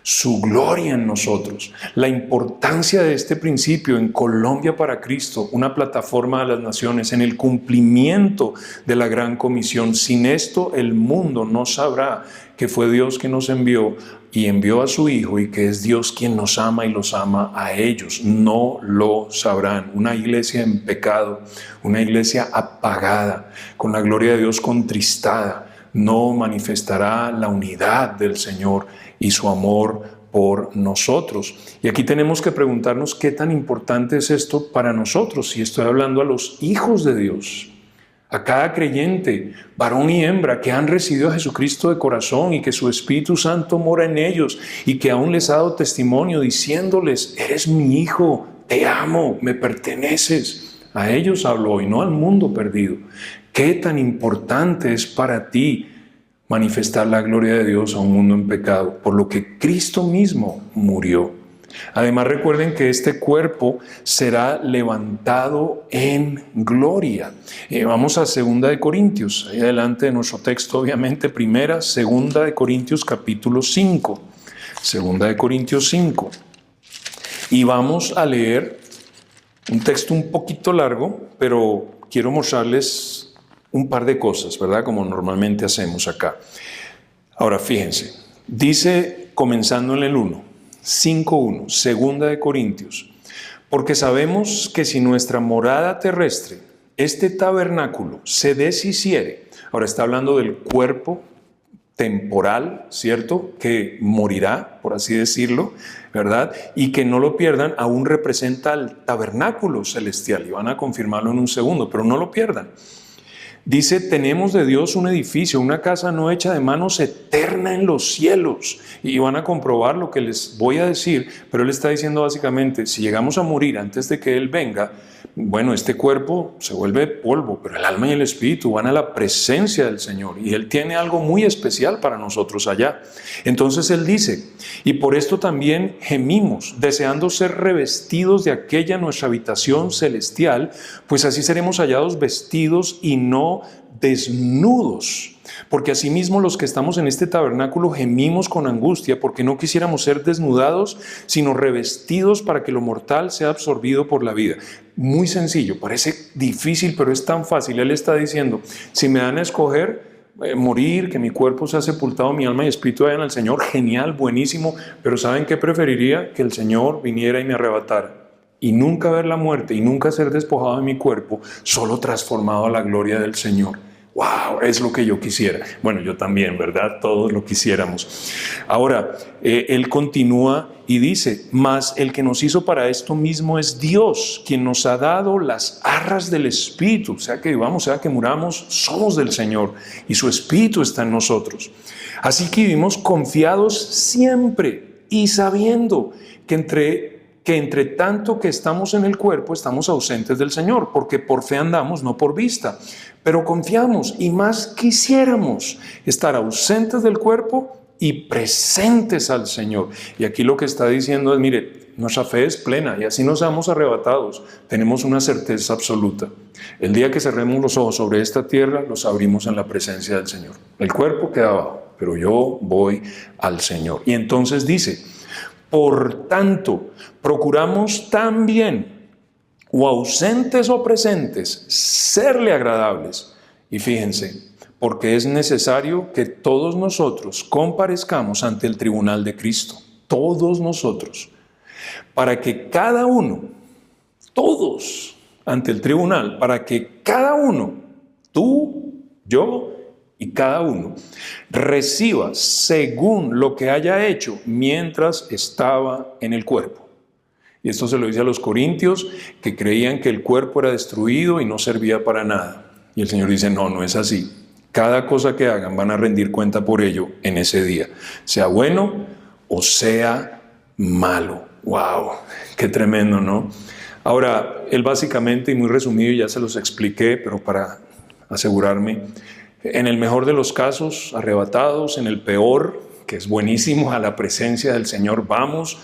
Su gloria en nosotros, la importancia de este principio en Colombia para Cristo, una plataforma de las naciones, en el cumplimiento de la gran comisión. Sin esto el mundo no sabrá que fue Dios quien nos envió y envió a su Hijo y que es Dios quien nos ama y los ama a ellos. No lo sabrán. Una iglesia en pecado, una iglesia apagada, con la gloria de Dios contristada, no manifestará la unidad del Señor y su amor por nosotros. Y aquí tenemos que preguntarnos qué tan importante es esto para nosotros. Si estoy hablando a los hijos de Dios, a cada creyente, varón y hembra, que han recibido a Jesucristo de corazón y que su Espíritu Santo mora en ellos y que aún les ha dado testimonio diciéndoles, eres mi hijo, te amo, me perteneces. A ellos hablo hoy, no al mundo perdido. ¿Qué tan importante es para ti manifestar la gloria de Dios a un mundo en pecado? Por lo que Cristo mismo murió. Además, recuerden que este cuerpo será levantado en gloria. Vamos a 2 de Corintios, ahí adelante de nuestro texto, obviamente, 2 de Corintios capítulo 5. 2 de Corintios 5. Y vamos a leer un texto un poquito largo, pero quiero mostrarles un par de cosas, ¿verdad? Como normalmente hacemos acá. Ahora, fíjense, dice, comenzando en el 1, 5:1, 2 de Corintios, porque sabemos que si nuestra morada terrestre, este tabernáculo, se deshiciere, ahora está hablando del cuerpo temporal, ¿cierto? Que morirá, por así decirlo, ¿verdad? Y que no lo pierdan, aún representa al tabernáculo celestial, y van a confirmarlo en un segundo, pero no lo pierdan. Dice, tenemos de Dios un edificio, una casa no hecha de manos, eterna en los cielos. Y van a comprobar lo que les voy a decir, pero Él está diciendo básicamente, si llegamos a morir antes de que Él venga, bueno, este cuerpo se vuelve polvo, pero el alma y el espíritu van a la presencia del Señor y Él tiene algo muy especial para nosotros allá. Entonces Él dice, y por esto también gemimos, deseando ser revestidos de aquella nuestra habitación celestial, pues así seremos hallados vestidos y no desnudos. Porque asimismo los que estamos en este tabernáculo gemimos con angustia, porque no quisiéramos ser desnudados, sino revestidos para que lo mortal sea absorbido por la vida. Muy sencillo, parece difícil, pero es tan fácil. Él está diciendo, si me dan a escoger morir, que mi cuerpo sea sepultado, mi alma y espíritu vayan al Señor, genial, buenísimo, pero ¿saben qué preferiría? Que el Señor viniera y me arrebatara. Y nunca ver la muerte y nunca ser despojado de mi cuerpo, solo transformado a la gloria del Señor. ¡Wow! Es lo que yo quisiera. Bueno, yo también, ¿verdad? Todos lo quisiéramos. Ahora, Él continúa y dice, mas el que nos hizo para esto mismo es Dios, quien nos ha dado las arras del Espíritu. Sea que vivamos, sea que muramos, somos del Señor y su Espíritu está en nosotros. Así que vivimos confiados siempre y sabiendo que entre tanto que estamos en el cuerpo, estamos ausentes del Señor, porque por fe andamos, no por vista. Pero confiamos y más quisiéramos estar ausentes del cuerpo y presentes al Señor. Y aquí lo que está diciendo es, mire, nuestra fe es plena y así no seamos arrebatados. Tenemos una certeza absoluta. El día que cerremos los ojos sobre esta tierra, los abrimos en la presencia del Señor. El cuerpo queda abajo, pero yo voy al Señor. Y entonces dice, por tanto, procuramos también, o ausentes o presentes, serle agradables. Y fíjense, porque es necesario que todos nosotros comparezcamos ante el tribunal de Cristo, todos nosotros, para que cada uno, todos ante el tribunal, para que cada uno, tú, yo y cada uno, reciba según lo que haya hecho mientras estaba en el cuerpo. Y esto se lo dice a los corintios que creían que el cuerpo era destruido y no servía para nada. Y el Señor dice, no, no es así. Cada cosa que hagan van a rendir cuenta por ello en ese día, sea bueno o sea malo. ¡Wow! ¡Qué tremendo!, ¿no? Ahora, él básicamente, y muy resumido, ya se los expliqué, pero para asegurarme, en el mejor de los casos, arrebatados, en el peor, que es buenísimo, a la presencia del Señor vamos,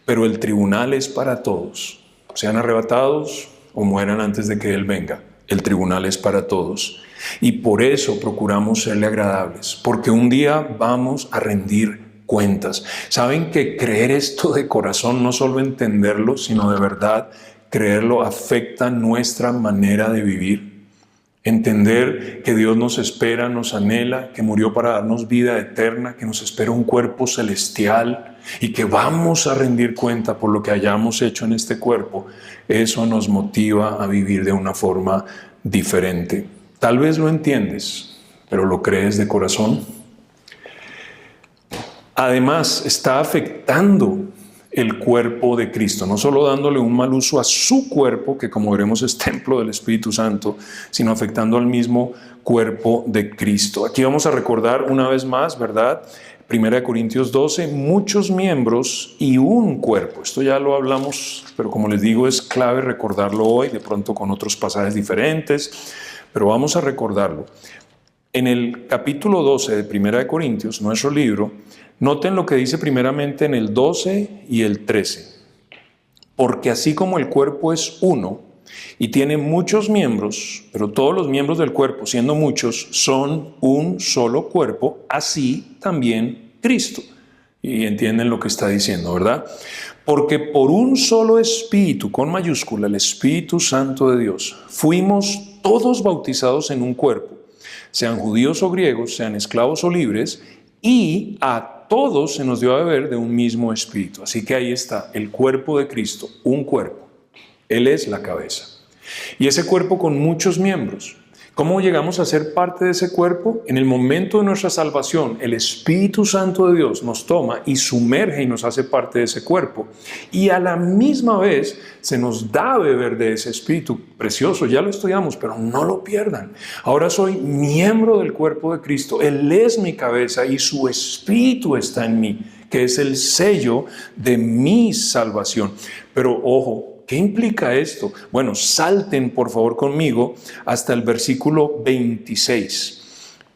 pero el tribunal es para todos, sean arrebatados o mueran antes de que Él venga. El tribunal es para todos. Y por eso procuramos serle agradables, porque un día vamos a rendir cuentas. ¿Saben que creer esto de corazón, no solo entenderlo, sino de verdad creerlo, afecta nuestra manera de vivir? Entender que Dios nos espera, nos anhela, que murió para darnos vida eterna, que nos espera un cuerpo celestial y que vamos a rendir cuenta por lo que hayamos hecho en este cuerpo, eso nos motiva a vivir de una forma diferente. Tal vez lo entiendes, pero ¿lo crees de corazón? Además, está afectando el cuerpo de Cristo, no solo dándole un mal uso a su cuerpo, que como veremos es templo del Espíritu Santo, sino afectando al mismo cuerpo de Cristo. Aquí vamos a recordar una vez más, ¿verdad? 1 Corintios 12, muchos miembros y un cuerpo. Esto ya lo hablamos, pero como les digo, es clave recordarlo hoy, de pronto con otros pasajes diferentes, pero vamos a recordarlo. En el capítulo 12 de 1 Corintios, nuestro libro, noten lo que dice primeramente en el 12 y el 13. Porque así como el cuerpo es uno y tiene muchos miembros, pero todos los miembros del cuerpo, siendo muchos, son un solo cuerpo, así también Cristo. Y entienden lo que está diciendo, ¿verdad? Porque por un solo Espíritu, con mayúscula, el Espíritu Santo de Dios, fuimos todos bautizados en un cuerpo, sean judíos o griegos, sean esclavos o libres, y a todos se nos dio a beber de un mismo espíritu. Así que ahí está, el cuerpo de Cristo, un cuerpo. Él es la cabeza. Y ese cuerpo con muchos miembros, ¿Cómo llegamos a ser parte de ese cuerpo? En el momento de nuestra salvación, el Espíritu Santo de Dios nos toma y sumerge y nos hace parte de ese cuerpo. Y a la misma vez se nos da a beber de ese Espíritu precioso. Ya lo estudiamos, pero no lo pierdan. Ahora soy miembro del cuerpo de Cristo. Él es mi cabeza y su Espíritu está en mí, que es el sello de mi salvación. Pero ojo, ¿qué implica esto? Bueno, salten por favor conmigo hasta el versículo 26.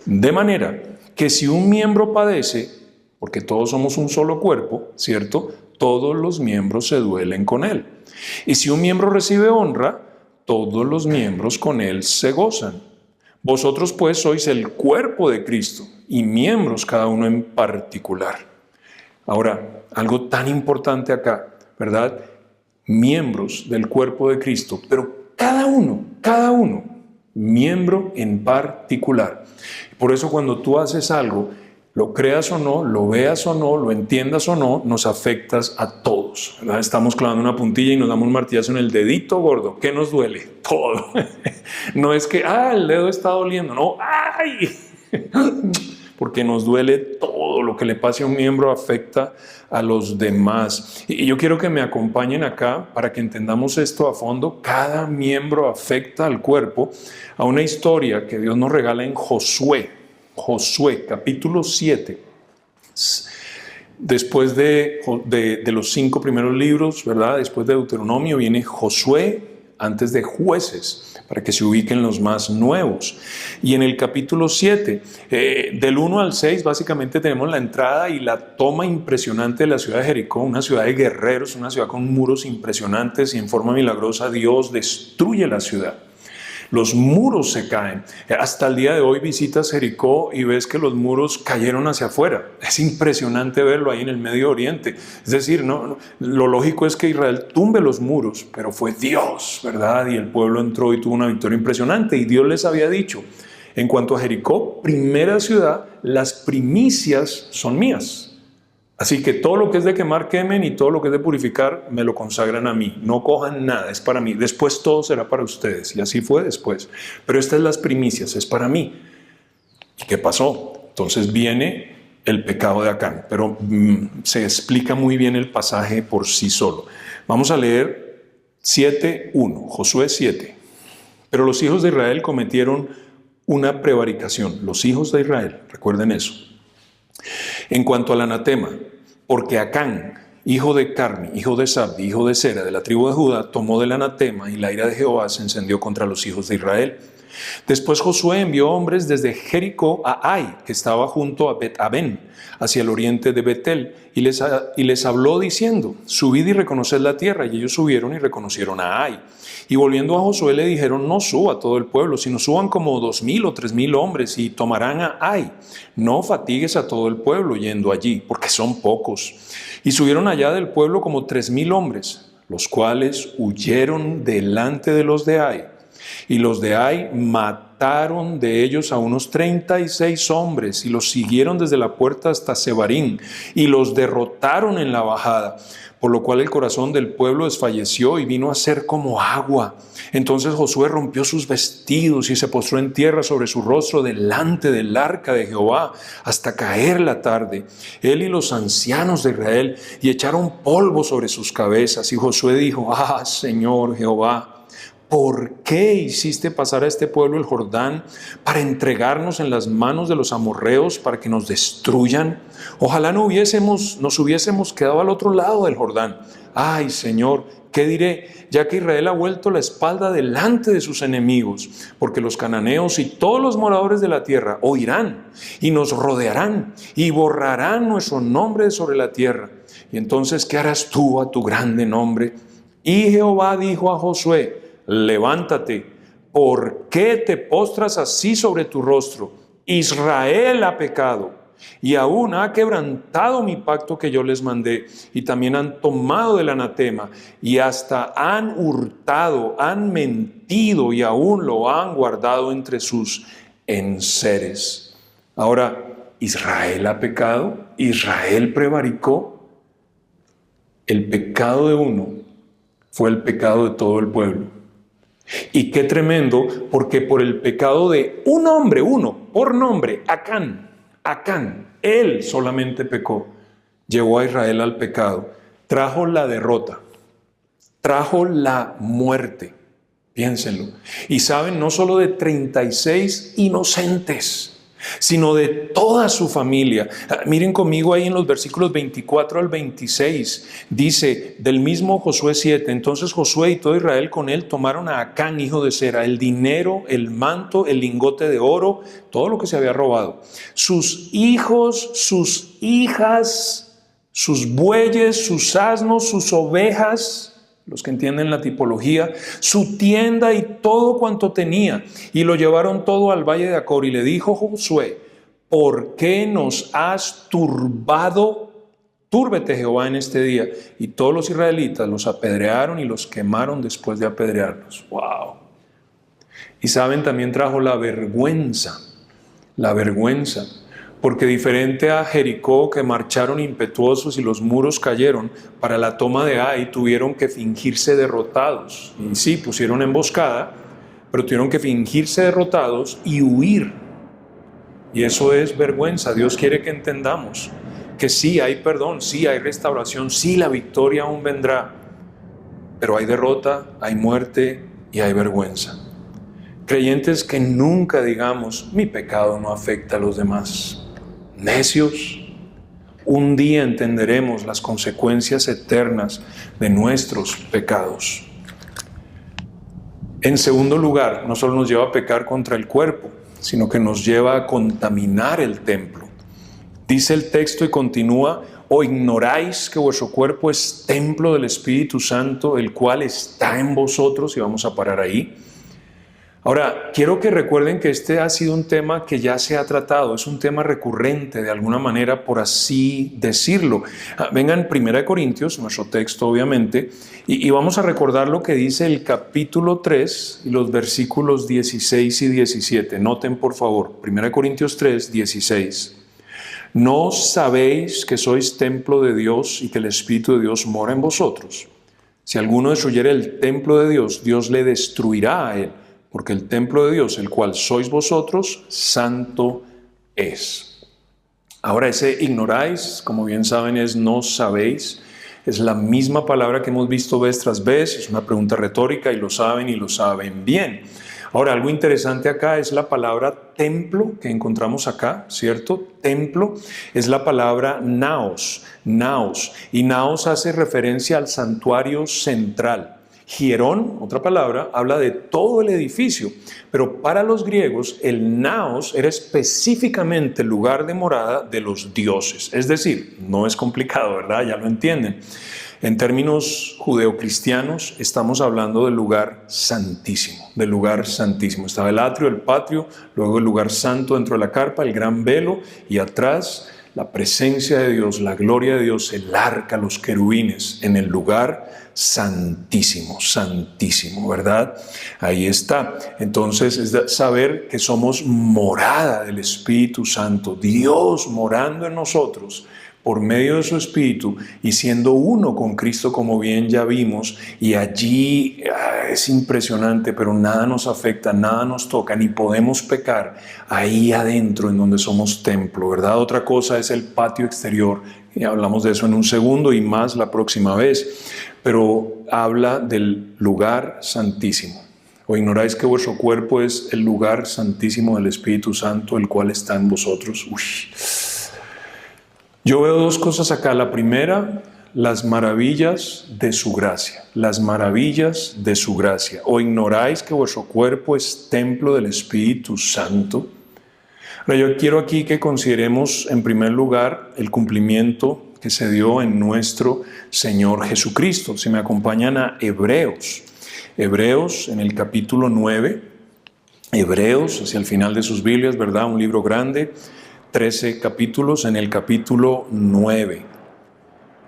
De manera que si un miembro padece, porque todos somos un solo cuerpo, ¿cierto? Todos los miembros se duelen con él. Y si un miembro recibe honra, todos los miembros con él se gozan. Vosotros pues sois el cuerpo de Cristo y miembros cada uno en particular. Ahora, algo tan importante acá, ¿verdad? Miembros del cuerpo de Cristo, pero cada uno, miembro en particular. Por eso cuando tú haces algo, lo creas o no, lo veas o no, lo entiendas o no, nos afectas a todos, ¿verdad? Estamos clavando una puntilla y nos damos un martillazo en el dedito gordo. ¿Qué nos duele? Todo. No es que, el dedo está doliendo, no, ¡ay! Porque nos duele todo. Lo que le pase a un miembro afecta a los demás. Y yo quiero que me acompañen acá para que entendamos esto a fondo. Cada miembro afecta al cuerpo, a una historia que Dios nos regala en Josué, capítulo 7. Después de los 5 primeros libros, ¿verdad? Después de Deuteronomio viene Josué, antes de Jueces, para que se ubiquen los más nuevos. Y en el capítulo 7, del 1 al 6, básicamente tenemos la entrada y la toma impresionante de la ciudad de Jericó, una ciudad de guerreros, una ciudad con muros impresionantes, y en forma milagrosa Dios destruye la ciudad. Los muros se caen. Hasta el día de hoy visitas Jericó y ves que los muros cayeron hacia afuera. Es impresionante verlo ahí en el Medio Oriente. Es decir, lo lógico es que Israel tumbe los muros, pero fue Dios, ¿verdad? Y el pueblo entró y tuvo una victoria impresionante. Y Dios les había dicho, en cuanto a Jericó, primera ciudad, las primicias son mías. Así que todo lo que es de quemar, quemen, y todo lo que es de purificar, me lo consagran a mí. No cojan nada, es para mí. Después todo será para ustedes. Y así fue después. Pero estas son las primicias, es para mí. ¿Y qué pasó? Entonces viene el pecado de Acán. Pero se explica muy bien el pasaje por sí solo. Vamos a leer 7:1, Josué 7. Pero los hijos de Israel cometieron una prevaricación. Los hijos de Israel, recuerden eso. En cuanto al anatema, porque Acán, hijo de Carmi, hijo de Sabdi, hijo de Sera, de la tribu de Judá, tomó del anatema, y la ira de Jehová se encendió contra los hijos de Israel. Después Josué envió hombres desde Jericó a Ai, que estaba junto a Bet-Aben, hacia el oriente de Betel, y les habló diciendo, subid y reconoced la tierra. Y ellos subieron y reconocieron a Ai. Y volviendo a Josué le dijeron, no suba todo el pueblo, sino suban como 2,000 o 3,000 hombres y tomarán a Ai. No fatigues a todo el pueblo yendo allí, porque son pocos. Y subieron allá del pueblo como 3,000 hombres, los cuales huyeron delante de los de Ai. Y los de Ai mataron de ellos a unos 36 hombres y los siguieron desde la puerta hasta Sebarín y los derrotaron en la bajada, por lo cual el corazón del pueblo desfalleció y vino a ser como agua. Entonces Josué rompió sus vestidos y se postró en tierra sobre su rostro delante del arca de Jehová hasta caer la tarde, él y los ancianos de Israel, y echaron polvo sobre sus cabezas. Y Josué dijo, Señor Jehová, ¿por qué hiciste pasar a este pueblo el Jordán para entregarnos en las manos de los amorreos para que nos destruyan? Ojalá nos hubiésemos quedado al otro lado del Jordán. Ay, Señor, ¿qué diré? Ya que Israel ha vuelto la espalda delante de sus enemigos, porque los cananeos y todos los moradores de la tierra oirán y nos rodearán y borrarán nuestro nombre sobre la tierra. Y entonces, ¿qué harás tú a tu grande nombre? Y Jehová dijo a Josué, levántate, ¿por qué te postras así sobre tu rostro? Israel ha pecado y aún ha quebrantado mi pacto que yo les mandé, y también han tomado del anatema y hasta han hurtado, han mentido y aún lo han guardado entre sus enseres. Ahora, Israel ha pecado, Israel prevaricó. El pecado de uno fue el pecado de todo el pueblo. Y qué tremendo, porque por el pecado de un hombre, uno, por nombre, Acán, él solamente pecó, llevó a Israel al pecado, trajo la derrota, trajo la muerte, piénsenlo. Y saben, no solo de 36 inocentes, sino de toda su familia. Miren conmigo ahí en los versículos 24 al 26, dice del mismo Josué 7, entonces Josué y todo Israel con él tomaron a Acán, hijo de Zera, el dinero, el manto, el lingote de oro, todo lo que se había robado, sus hijos, sus hijas, sus bueyes, sus asnos, sus ovejas, los que entienden la tipología, su tienda y todo cuanto tenía, y lo llevaron todo al valle de Acor. Y le dijo Josué, ¿por qué nos has turbado? Túrbete Jehová en este día. Y todos los israelitas los apedrearon y los quemaron después de apedrearlos. ¡Wow! Y saben, también trajo la vergüenza, porque diferente a Jericó, que marcharon impetuosos y los muros cayeron, para la toma de Ai tuvieron que fingirse derrotados. Y sí, pusieron emboscada, pero tuvieron que fingirse derrotados y huir. Y eso es vergüenza. Dios quiere que entendamos que sí hay perdón, sí hay restauración, sí la victoria aún vendrá, pero hay derrota, hay muerte y hay vergüenza. Creyentes que nunca digamos, mi pecado no afecta a los demás. Necios, un día entenderemos las consecuencias eternas de nuestros pecados. En segundo lugar, no solo nos lleva a pecar contra el cuerpo, sino que nos lleva a contaminar el templo. Dice el texto y continúa, ¿o ignoráis que vuestro cuerpo es templo del Espíritu Santo, el cual está en vosotros? Y vamos a parar ahí. Ahora, quiero que recuerden que este ha sido un tema que ya se ha tratado, es un tema recurrente de alguna manera, por así decirlo. Vengan 1 Corintios, nuestro texto obviamente, y vamos a recordar lo que dice el capítulo 3 y los versículos 16 y 17. Noten por favor, 1 Corintios 3, 16. ¿No sabéis que sois templo de Dios y que el Espíritu de Dios mora en vosotros? Si alguno destruyere el templo de Dios, Dios le destruirá a él. Porque el templo de Dios, el cual sois vosotros, santo es. Ahora ese ignoráis, como bien saben, es no sabéis. Es la misma palabra que hemos visto vez tras vez. Es una pregunta retórica y lo saben bien. Ahora, algo interesante acá es la palabra templo que encontramos acá, ¿cierto? Templo es la palabra naos. Y naos hace referencia al santuario central. Hierón, otra palabra, habla de todo el edificio, pero para los griegos el naos era específicamente el lugar de morada de los dioses. Es decir, no es complicado, ¿verdad? Ya lo entienden. En términos judeocristianos estamos hablando del lugar santísimo, Estaba el atrio, el patio, luego el lugar santo dentro de la carpa, el gran velo y atrás la presencia de Dios, la gloria de Dios, el arca, los querubines en el lugar santísimo, ¿verdad? Ahí está. Entonces es saber que somos morada del Espíritu Santo, Dios morando en nosotros por medio de su Espíritu y siendo uno con Cristo, como bien ya vimos, y allí es impresionante, pero nada nos afecta, nada nos toca, ni podemos pecar ahí adentro en donde somos templo, ¿verdad? Otra cosa es el patio exterior, y hablamos de eso en un segundo y más la próxima vez, pero habla del lugar santísimo. ¿O ignoráis que vuestro cuerpo es el lugar santísimo del Espíritu Santo, el cual está en vosotros? Yo veo dos cosas acá. La primera, las maravillas de su gracia. ¿O ignoráis que vuestro cuerpo es templo del Espíritu Santo? Ahora, yo quiero aquí que consideremos en primer lugar el cumplimiento que se dio en nuestro Señor Jesucristo. Si me acompañan a Hebreos en el capítulo 9, Hebreos hacia el final de sus Biblias, ¿verdad? Un libro grande, 13 capítulos, en el capítulo 9.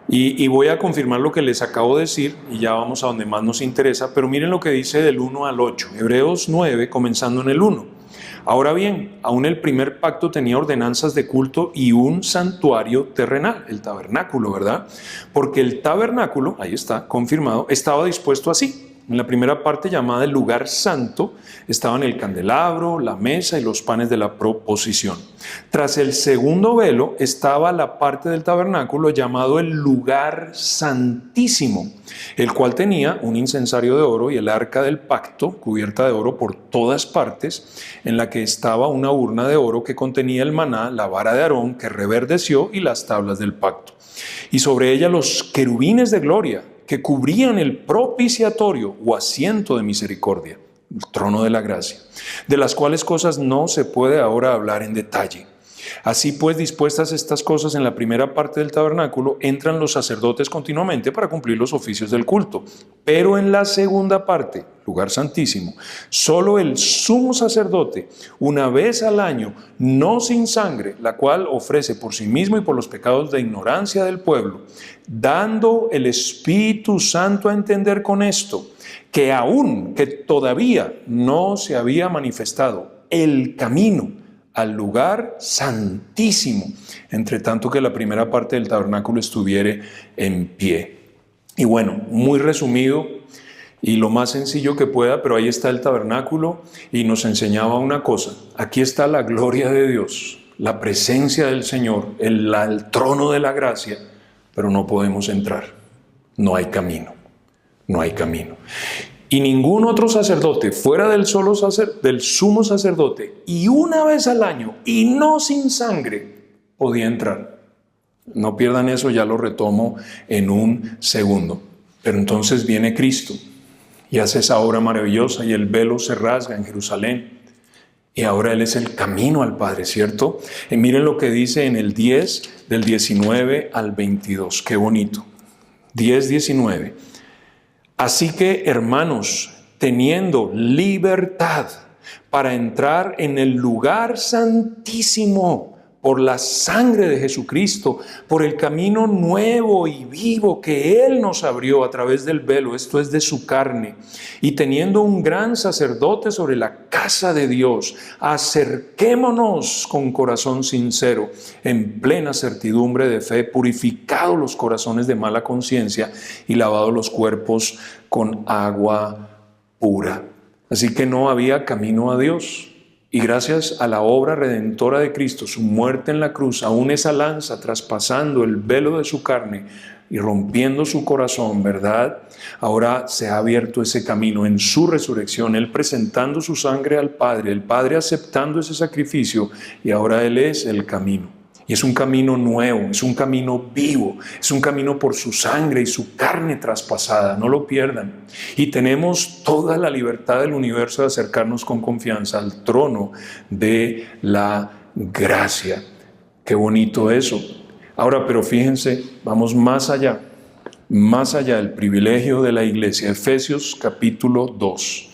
Y voy a confirmar lo que les acabo de decir y ya vamos a donde más nos interesa, pero miren lo que dice del 1 al 8. Hebreos 9, comenzando en el 1. Ahora bien, aún el primer pacto tenía ordenanzas de culto y un santuario terrenal, el tabernáculo, ¿verdad? Porque el tabernáculo, ahí está, confirmado, estaba dispuesto así. En la primera parte, llamada el lugar santo, estaban el candelabro, la mesa y los panes de la proposición. Tras el segundo velo estaba la parte del tabernáculo llamado el lugar santísimo, el cual tenía un incensario de oro y el arca del pacto, cubierta de oro por todas partes, en la que estaba una urna de oro que contenía el maná, la vara de Aarón que reverdeció y las tablas del pacto. Y sobre ella los querubines de gloria, que cubrían el propiciatorio o asiento de misericordia, el trono de la gracia, de las cuales cosas no se puede ahora hablar en detalle. Así pues, dispuestas estas cosas en la primera parte del tabernáculo, entran los sacerdotes continuamente para cumplir los oficios del culto. Pero en la segunda parte, lugar santísimo, solo el sumo sacerdote, una vez al año, no sin sangre, la cual ofrece por sí mismo y por los pecados de ignorancia del pueblo, dando el Espíritu Santo a entender con esto, que todavía no se había manifestado el camino al lugar santísimo, entre tanto que la primera parte del tabernáculo estuviere en pie. Y bueno, muy resumido y lo más sencillo que pueda, pero ahí está el tabernáculo y nos enseñaba una cosa. Aquí está la gloria de Dios, la presencia del Señor, el trono de la gracia, pero no podemos entrar. No hay camino, no hay camino. Y ningún otro sacerdote, fuera del sumo sacerdote, y una vez al año, y no sin sangre, podía entrar. No pierdan eso, ya lo retomo en un segundo. Pero entonces viene Cristo y hace esa obra maravillosa y el velo se rasga en Jerusalén. Y ahora Él es el camino al Padre, ¿cierto? Y miren lo que dice en el 10, del 19 al 22. Qué bonito. 10, 19. Así que, hermanos, teniendo libertad para entrar en el lugar santísimo por la sangre de Jesucristo, por el camino nuevo y vivo que Él nos abrió a través del velo, esto es de su carne, y teniendo un gran sacerdote sobre la casa de Dios, acerquémonos con corazón sincero, en plena certidumbre de fe, purificados los corazones de mala conciencia y lavados los cuerpos con agua pura. Así que no había camino a Dios. Y gracias a la obra redentora de Cristo, su muerte en la cruz, aún esa lanza traspasando el velo de su carne y rompiendo su corazón, ¿verdad? Ahora se ha abierto ese camino en su resurrección, Él presentando su sangre al Padre, el Padre aceptando ese sacrificio, y ahora Él es el camino. Y es un camino nuevo, es un camino vivo, es un camino por su sangre y su carne traspasada, no lo pierdan. Y tenemos toda la libertad del universo de acercarnos con confianza al trono de la gracia. Qué bonito eso. Ahora, pero fíjense, vamos más allá del privilegio de la iglesia. Efesios capítulo 2.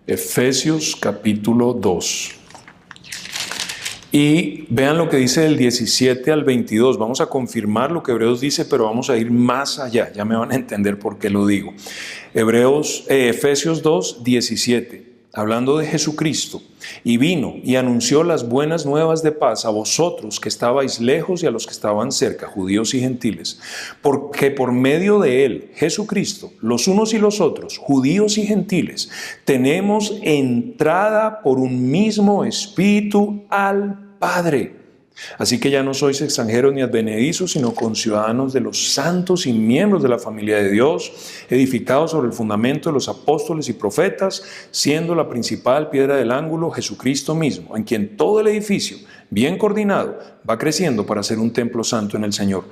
Efesios capítulo 2. Y vean lo que dice del 17 al 22. Vamos a confirmar lo que Hebreos dice, pero vamos a ir más allá. Ya me van a entender por qué lo digo. Efesios 2, 17. Hablando de Jesucristo, y vino y anunció las buenas nuevas de paz a vosotros que estabais lejos y a los que estaban cerca, judíos y gentiles, porque por medio de Él, Jesucristo, los unos y los otros, judíos y gentiles, tenemos entrada por un mismo Espíritu al Padre. Así que ya no sois extranjeros ni advenedizos, sino conciudadanos de los santos y miembros de la familia de Dios, edificados sobre el fundamento de los apóstoles y profetas, siendo la principal piedra del ángulo Jesucristo mismo, en quien todo el edificio, bien coordinado, va creciendo para ser un templo santo en el Señor.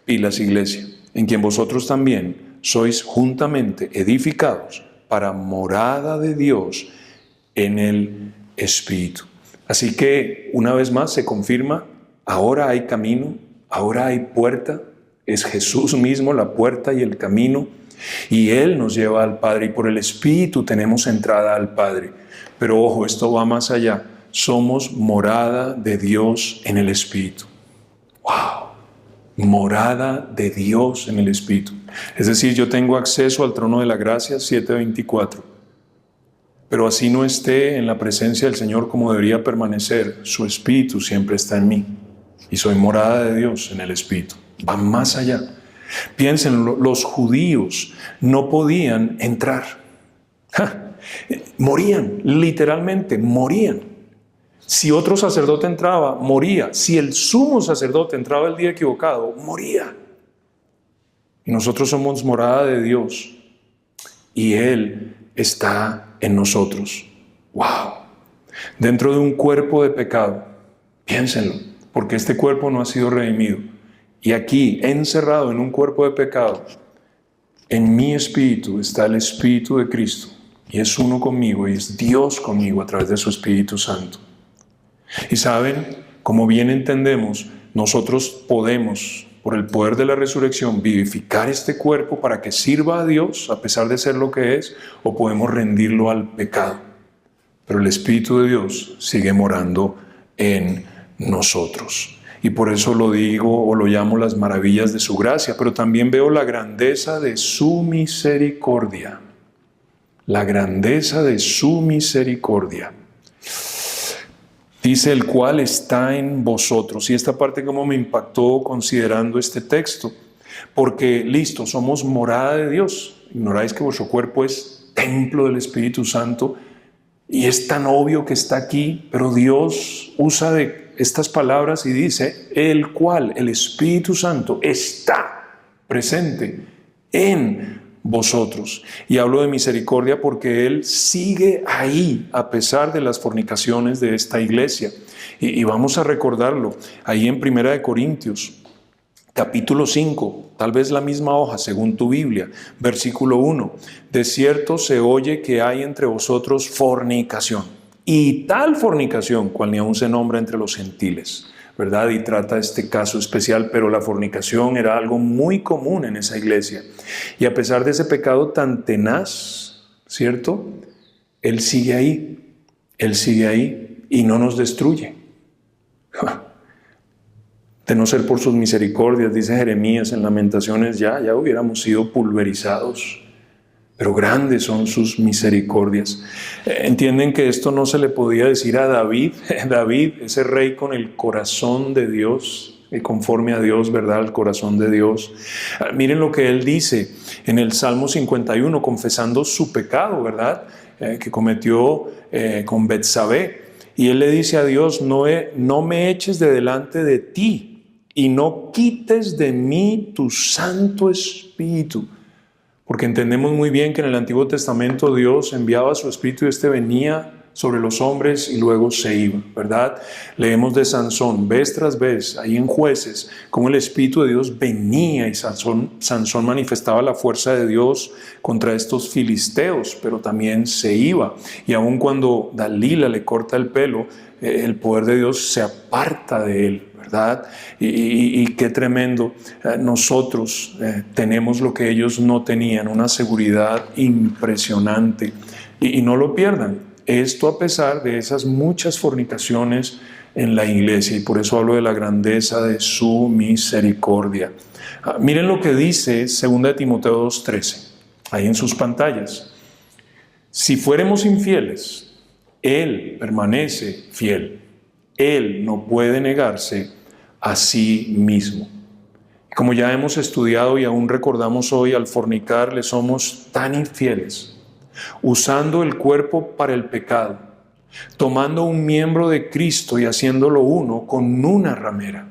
Pilas, iglesia, en quien vosotros también sois juntamente edificados para morada de Dios en el Espíritu. Así que una vez más se confirma, ahora hay camino, ahora hay puerta, es Jesús mismo la puerta y el camino, y Él nos lleva al Padre, y por el Espíritu tenemos entrada al Padre. Pero ojo, esto va más allá, somos morada de Dios en el Espíritu. ¡Wow! Morada de Dios en el Espíritu. Es decir, yo tengo acceso al trono de la gracia 7:24. Pero así no esté en la presencia del Señor como debería permanecer, su Espíritu siempre está en mí. Y soy morada de Dios en el Espíritu. Va más allá. Piensen, los judíos no podían entrar. Morían, literalmente morían. Si otro sacerdote entraba, moría. Si el sumo sacerdote entraba el día equivocado, moría. Y nosotros somos morada de Dios y Él está en nosotros. ¡Wow! Dentro de un cuerpo de pecado, piénsenlo, porque este cuerpo no ha sido redimido. Y aquí, encerrado en un cuerpo de pecado, en mi espíritu está el Espíritu de Cristo y es uno conmigo y es Dios conmigo a través de su Espíritu Santo. Y saben, como bien entendemos, nosotros podemos, por el poder de la resurrección, vivificar este cuerpo para que sirva a Dios a pesar de ser lo que es, o podemos rendirlo al pecado. Pero el Espíritu de Dios sigue morando en nosotros. Y por eso lo digo o lo llamo las maravillas de su gracia, pero también veo la grandeza de su misericordia. La grandeza de su misericordia. Dice el cual está en vosotros. Y esta parte como me impactó considerando este texto. Porque listo, somos morada de Dios. Ignoráis que vuestro cuerpo es templo del Espíritu Santo. Y es tan obvio que está aquí, pero Dios usa de estas palabras y dice, el cual, el Espíritu Santo, está presente en vosotros. Y hablo de misericordia porque Él sigue ahí a pesar de las fornicaciones de esta iglesia. Y vamos a recordarlo ahí en 1 Corintios, capítulo 5, tal vez la misma hoja según tu Biblia, versículo 1. De cierto se oye que hay entre vosotros fornicación. Y tal fornicación, cual ni aún se nombra entre los gentiles, ¿verdad? Y trata este caso especial, pero la fornicación era algo muy común en esa iglesia. Y a pesar de ese pecado tan tenaz, ¿cierto? Él sigue ahí y no nos destruye. De no ser por sus misericordias, dice Jeremías en Lamentaciones, ya hubiéramos sido pulverizados. Pero grandes son sus misericordias. Entienden que esto no se le podía decir a David. David, ese rey con el corazón de Dios, conforme a Dios, ¿verdad? El corazón de Dios. Miren lo que él dice en el Salmo 51, confesando su pecado, ¿verdad? Que cometió con Betsabé. Y él le dice a Dios, no me eches de delante de ti y no quites de mí tu Santo Espíritu. Porque entendemos muy bien que en el Antiguo Testamento Dios enviaba su Espíritu y este venía sobre los hombres y luego se iba, ¿verdad? Leemos de Sansón, vez tras vez, ahí en Jueces, cómo el Espíritu de Dios venía y Sansón manifestaba la fuerza de Dios contra estos filisteos, pero también se iba. Y aun cuando Dalila le corta el pelo, el poder de Dios se aparta de él, ¿verdad? Y qué tremendo. Nosotros tenemos lo que ellos no tenían, una seguridad impresionante. Y no lo pierdan. Esto a pesar de esas muchas fornicaciones en la iglesia. Y por eso hablo de la grandeza de su misericordia. Miren lo que dice 2 Timoteo 2:13, ahí en sus pantallas. Si fuéramos infieles, Él permanece fiel. Él no puede negarse a sí mismo. Como ya hemos estudiado y aún recordamos hoy, al fornicar le somos tan infieles, usando el cuerpo para el pecado, tomando un miembro de Cristo y haciéndolo uno con una ramera.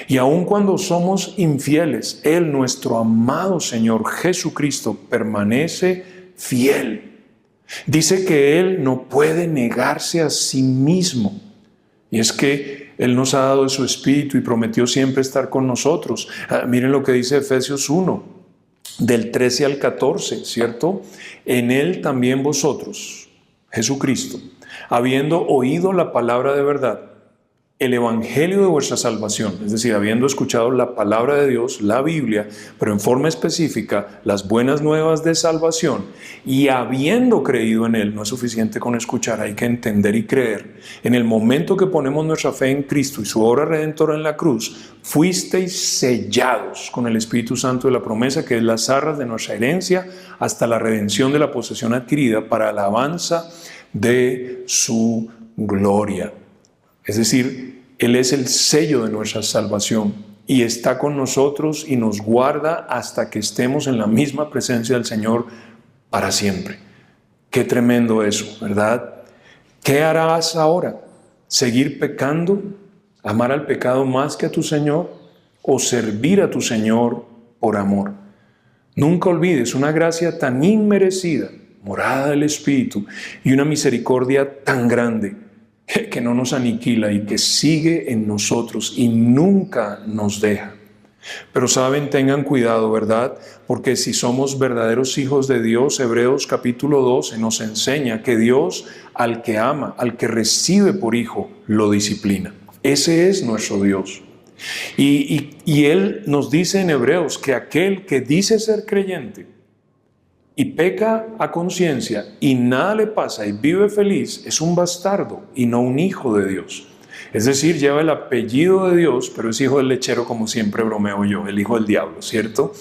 Y aun cuando somos infieles, Él, nuestro amado Señor Jesucristo, permanece fiel. Dice que Él no puede negarse a sí mismo. Y es que Él nos ha dado de su Espíritu y prometió siempre estar con nosotros. Miren lo que dice Efesios 1, del 13 al 14, ¿cierto? En Él también vosotros, Jesucristo, habiendo oído la palabra de verdad, el evangelio de vuestra salvación, es decir, habiendo escuchado la palabra de Dios, la Biblia, pero en forma específica, las buenas nuevas de salvación, y habiendo creído en Él, no es suficiente con escuchar, hay que entender y creer. En el momento que ponemos nuestra fe en Cristo y su obra redentora en la cruz, fuisteis sellados con el Espíritu Santo de la promesa, que es las arras de nuestra herencia, hasta la redención de la posesión adquirida para alabanza de su gloria. Es decir, Él es el sello de nuestra salvación y está con nosotros y nos guarda hasta que estemos en la misma presencia del Señor para siempre. Qué tremendo eso, ¿verdad? ¿Qué harás ahora? ¿Seguir pecando? ¿Amar al pecado más que a tu Señor? ¿O servir a tu Señor por amor? Nunca olvides una gracia tan inmerecida, morada del Espíritu, y una misericordia tan grande que no nos aniquila y que sigue en nosotros y nunca nos deja. Pero saben, tengan cuidado, ¿verdad? Porque si somos verdaderos hijos de Dios, Hebreos capítulo 12 nos enseña que Dios al que ama, al que recibe por hijo, lo disciplina. Ese es nuestro Dios. Y Él nos dice en Hebreos que aquel que dice ser creyente y peca a conciencia y nada le pasa y vive feliz, es un bastardo y no un hijo de Dios. Es decir, lleva el apellido de Dios, pero es hijo del lechero, como siempre bromeo yo, el hijo del diablo, ¿cierto?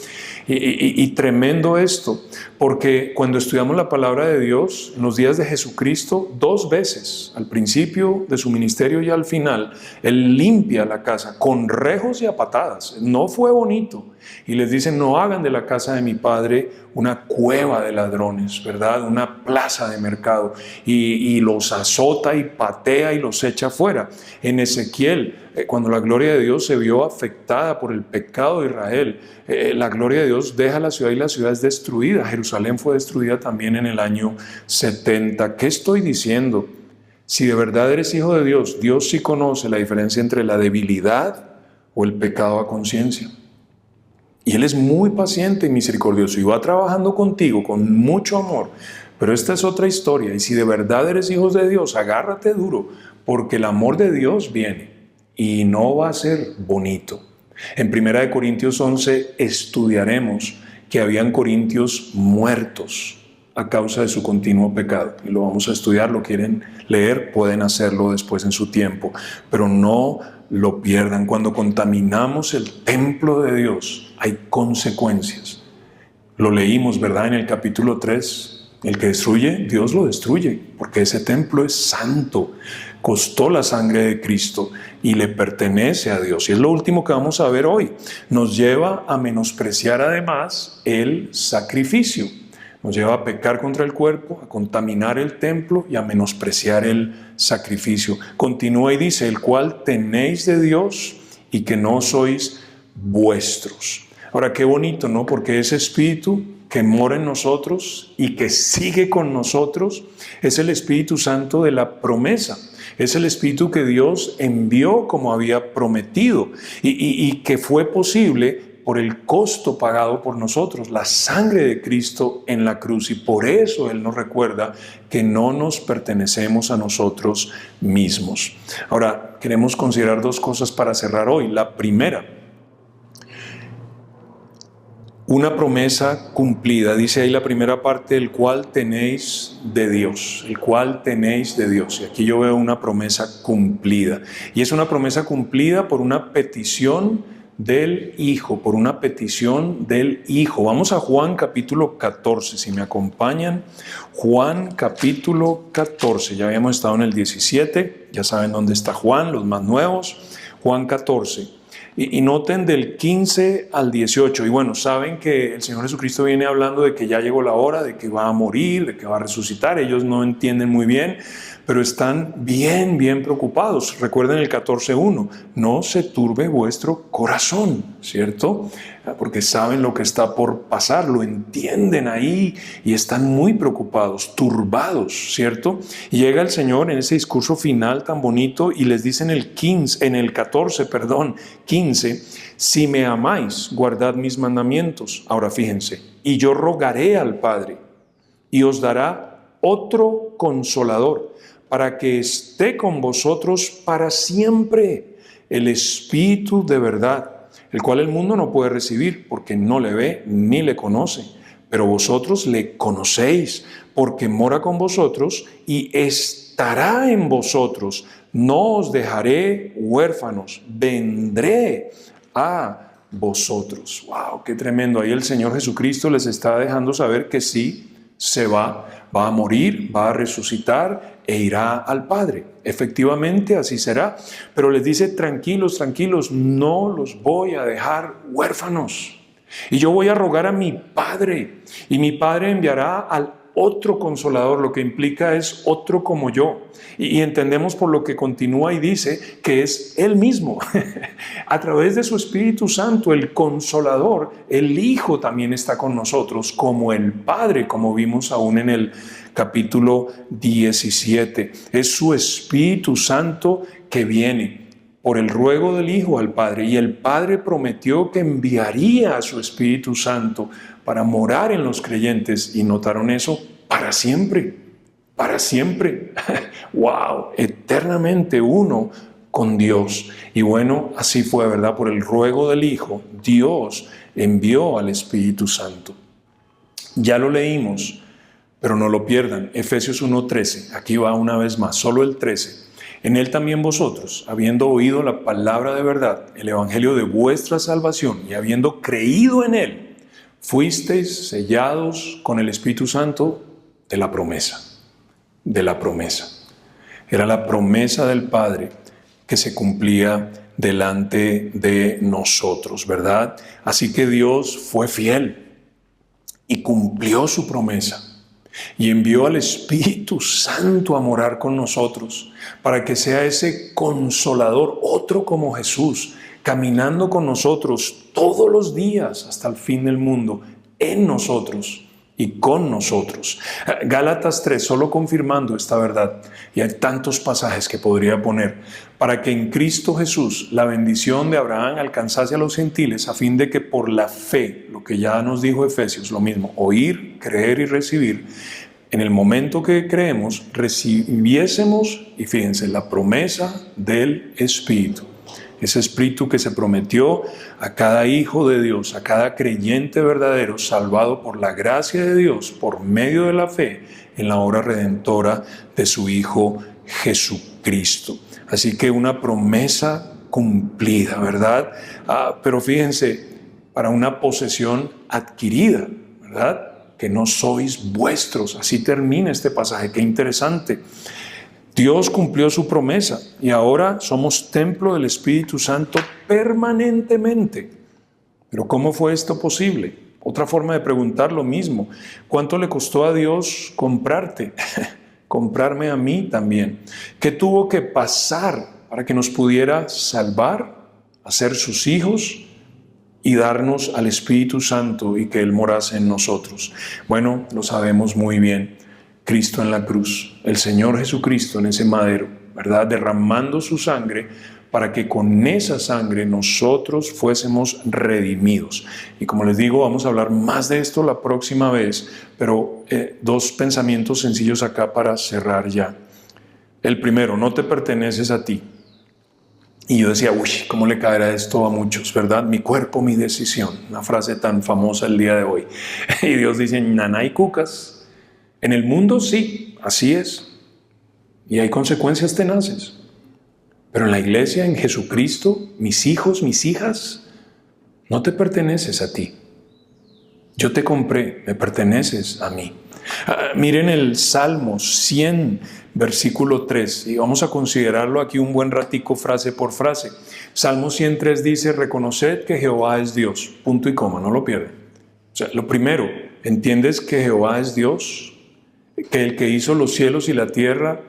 Y tremendo esto, porque cuando estudiamos la palabra de Dios, en los días de Jesucristo, 2 veces, al principio de su ministerio y al final, Él limpia la casa con rejos y a patadas. No fue bonito. Y les dice, no hagan de la casa de mi padre una cueva de ladrones, ¿verdad? Una plaza de mercado. Y los azota y patea y los echa fuera. En Ezequiel, cuando la gloria de Dios se vio afectada por el pecado de Israel, la gloria de Dios deja la ciudad y la ciudad es destruida. Jerusalén fue destruida también en el año 70. ¿Qué estoy diciendo? Si de verdad eres hijo de Dios, Dios sí conoce la diferencia entre la debilidad o el pecado a conciencia. Y Él es muy paciente y misericordioso y va trabajando contigo con mucho amor. Pero esta es otra historia. Y si de verdad eres hijo de Dios, agárrate duro, porque el amor de Dios viene y no va a ser bonito. En 1 Corintios 11 estudiaremos que habían corintios muertos a causa de su continuo pecado. Y lo vamos a estudiar, lo quieren leer, pueden hacerlo después en su tiempo. Pero no lo pierdan. Cuando contaminamos el templo de Dios, hay consecuencias. Lo leímos, ¿verdad? En el capítulo 3. El que destruye, Dios lo destruye, porque ese templo es santo. Costó la sangre de Cristo y le pertenece a Dios. Y es lo último que vamos a ver hoy. Nos lleva a menospreciar además el sacrificio. Nos lleva a pecar contra el cuerpo, a contaminar el templo y a menospreciar el sacrificio. Continúa y dice, el cual tenéis de Dios y que no sois vuestros. Ahora, qué bonito, ¿no? Porque ese Espíritu que mora en nosotros y que sigue con nosotros es el Espíritu Santo de la promesa. Es el Espíritu que Dios envió como había prometido y que fue posible por el costo pagado por nosotros, la sangre de Cristo en la cruz. Y por eso Él nos recuerda que no nos pertenecemos a nosotros mismos. Ahora, queremos considerar 2 cosas para cerrar hoy. La primera, una promesa cumplida. Dice ahí la primera parte, el cual tenéis de Dios. El cual tenéis de Dios. Y aquí yo veo una promesa cumplida. Y es una promesa cumplida por una petición del Hijo, por una petición del Hijo. Vamos a Juan capítulo 14, si me acompañan. Juan capítulo 14, ya habíamos estado en el 17, ya saben dónde está Juan, los más nuevos. Juan 14. Y noten del 15 al 18. Y bueno, saben que el Señor Jesucristo viene hablando de que ya llegó la hora, de que va a morir, de que va a resucitar. Ellos no entienden muy bien, pero están bien preocupados. Recuerden el 14:1, no se turbe vuestro corazón, ¿cierto? Porque saben lo que está por pasar, lo entienden ahí y están muy preocupados, turbados, ¿cierto? Y llega el Señor en ese discurso final tan bonito y les dice en el 15, si me amáis, guardad mis mandamientos. Ahora fíjense, y yo rogaré al Padre y os dará otro consolador para que esté con vosotros para siempre, el Espíritu de verdad, el cual el mundo no puede recibir porque no le ve ni le conoce, pero vosotros le conocéis porque mora con vosotros y estará en vosotros. No os dejaré huérfanos, vendré a vosotros. ¡Wow! ¡Qué tremendo! Ahí el Señor Jesucristo les está dejando saber que sí, se va a morir, va a resucitar e irá al Padre. Efectivamente, así será. Pero les dice, tranquilos, no los voy a dejar huérfanos. Y yo voy a rogar a mi Padre, y mi Padre enviará al otro consolador, lo que implica es otro como yo. Y entendemos por lo que continúa y dice que es Él mismo. A través de su Espíritu Santo, el consolador, el Hijo también está con nosotros, como el Padre, como vimos aún en el capítulo 17. Es su Espíritu Santo que viene por el ruego del Hijo al Padre, y el Padre prometió que enviaría a su Espíritu Santo para morar en los creyentes, y notaron eso, para siempre, para siempre. ¡Wow! Eternamente uno con Dios. Y bueno, así fue, ¿verdad? Por el ruego del Hijo, Dios envió al Espíritu Santo. Ya lo leímos, pero no lo pierdan. Efesios 1:13, aquí va una vez más, solo el 13. En Él también vosotros, habiendo oído la palabra de verdad, el evangelio de vuestra salvación, y habiendo creído en Él, fuisteis sellados con el Espíritu Santo de la promesa. De la promesa. Era la promesa del Padre que se cumplía delante de nosotros, ¿verdad? Así que Dios fue fiel y cumplió su promesa. Y envió al Espíritu Santo a morar con nosotros, para que sea ese consolador, otro como Jesús, caminando con nosotros todos los días hasta el fin del mundo, en nosotros y con nosotros. Gálatas 3, solo confirmando esta verdad, y hay tantos pasajes que podría poner, para que en Cristo Jesús la bendición de Abraham alcanzase a los gentiles, a fin de que por la fe, lo que ya nos dijo Efesios, lo mismo, oír, creer y recibir, en el momento que creemos, recibiésemos, y fíjense, la promesa del Espíritu. Ese Espíritu que se prometió a cada hijo de Dios, a cada creyente verdadero, salvado por la gracia de Dios, por medio de la fe, en la obra redentora de su Hijo Jesucristo. Así que una promesa cumplida, ¿verdad? Pero fíjense, para una posesión adquirida, ¿verdad? Que no sois vuestros. Así termina este pasaje, qué interesante. Dios cumplió su promesa y ahora somos templo del Espíritu Santo permanentemente. Pero ¿cómo fue esto posible? Otra forma de preguntar lo mismo. ¿Cuánto le costó a Dios comprarte? Comprarme a mí también. ¿Qué tuvo que pasar para que nos pudiera salvar, hacer sus hijos y darnos al Espíritu Santo y que Él morase en nosotros? Bueno, lo sabemos muy bien. Cristo en la cruz, el Señor Jesucristo en ese madero, ¿verdad? Derramando su sangre para que con esa sangre nosotros fuésemos redimidos. Y como les digo, vamos a hablar más de esto la próxima vez, pero dos pensamientos sencillos acá para cerrar ya. El primero, no te perteneces a ti. Y yo decía, uy, ¿cómo le caerá esto a muchos, verdad? Mi cuerpo, mi decisión, una frase tan famosa el día de hoy. Y Dios dice, nanay cucas. En el mundo sí, así es. Y hay consecuencias tenaces. Pero en la iglesia, en Jesucristo, mis hijos, mis hijas, no te perteneces a ti. Yo te compré, me perteneces a mí. Miren el Salmo 100, versículo 3, y vamos a considerarlo aquí un buen ratico frase por frase. Salmo 103 dice, reconoced que Jehová es Dios, punto y coma, no lo pierden. O sea, lo primero, ¿entiendes que Jehová es Dios? Que el que hizo los cielos y la tierra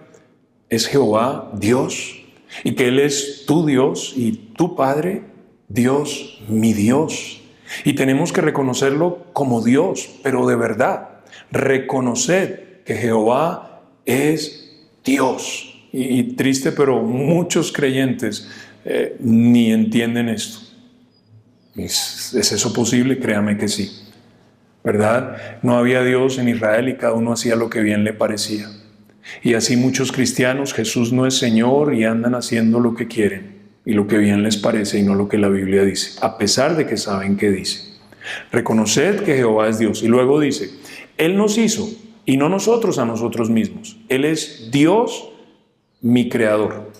es Jehová, Dios, y que Él es tu Dios y tu Padre, Dios, mi Dios. Y tenemos que reconocerlo como Dios, pero de verdad. Reconocer que Jehová es Dios. Y triste, pero muchos creyentes ni entienden esto. ¿Es eso posible? Créame que sí. ¿Verdad? No había Dios en Israel y cada uno hacía lo que bien le parecía. Y así muchos cristianos, Jesús no es Señor y andan haciendo lo que quieren y lo que bien les parece y no lo que la Biblia dice, a pesar de que saben que dice. Reconoced que Jehová es Dios. Y luego dice, Él nos hizo y no nosotros a nosotros mismos. Él es Dios, mi creador.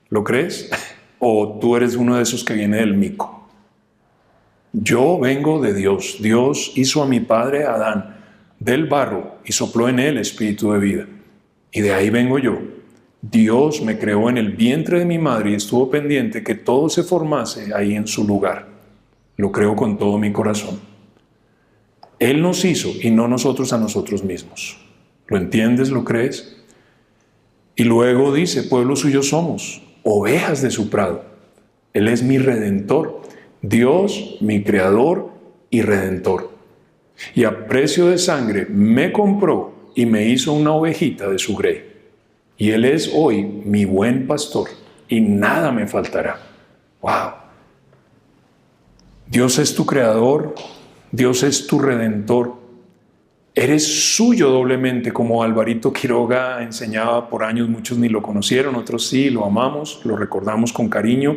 ¿Lo crees? ¿O tú eres uno de esos que viene del mico? Yo vengo de Dios. Dios hizo a mi padre Adán del barro y sopló en él espíritu de vida. Y de ahí vengo yo. Dios me creó en el vientre de mi madre y estuvo pendiente que todo se formase ahí en su lugar. Lo creo con todo mi corazón. Él nos hizo y no nosotros a nosotros mismos. ¿Lo entiendes? ¿Lo crees? Y luego dice, pueblo suyo somos, ovejas de su prado. Él es mi redentor, Dios, mi creador y redentor. Y a precio de sangre me compró y me hizo una ovejita de su grey. Y Él es hoy mi buen pastor y nada me faltará. ¡Wow! Dios es tu creador, Dios es tu redentor. Eres suyo doblemente, como Alvarito Quiroga enseñaba por años, muchos ni lo conocieron, otros sí, lo amamos, lo recordamos con cariño.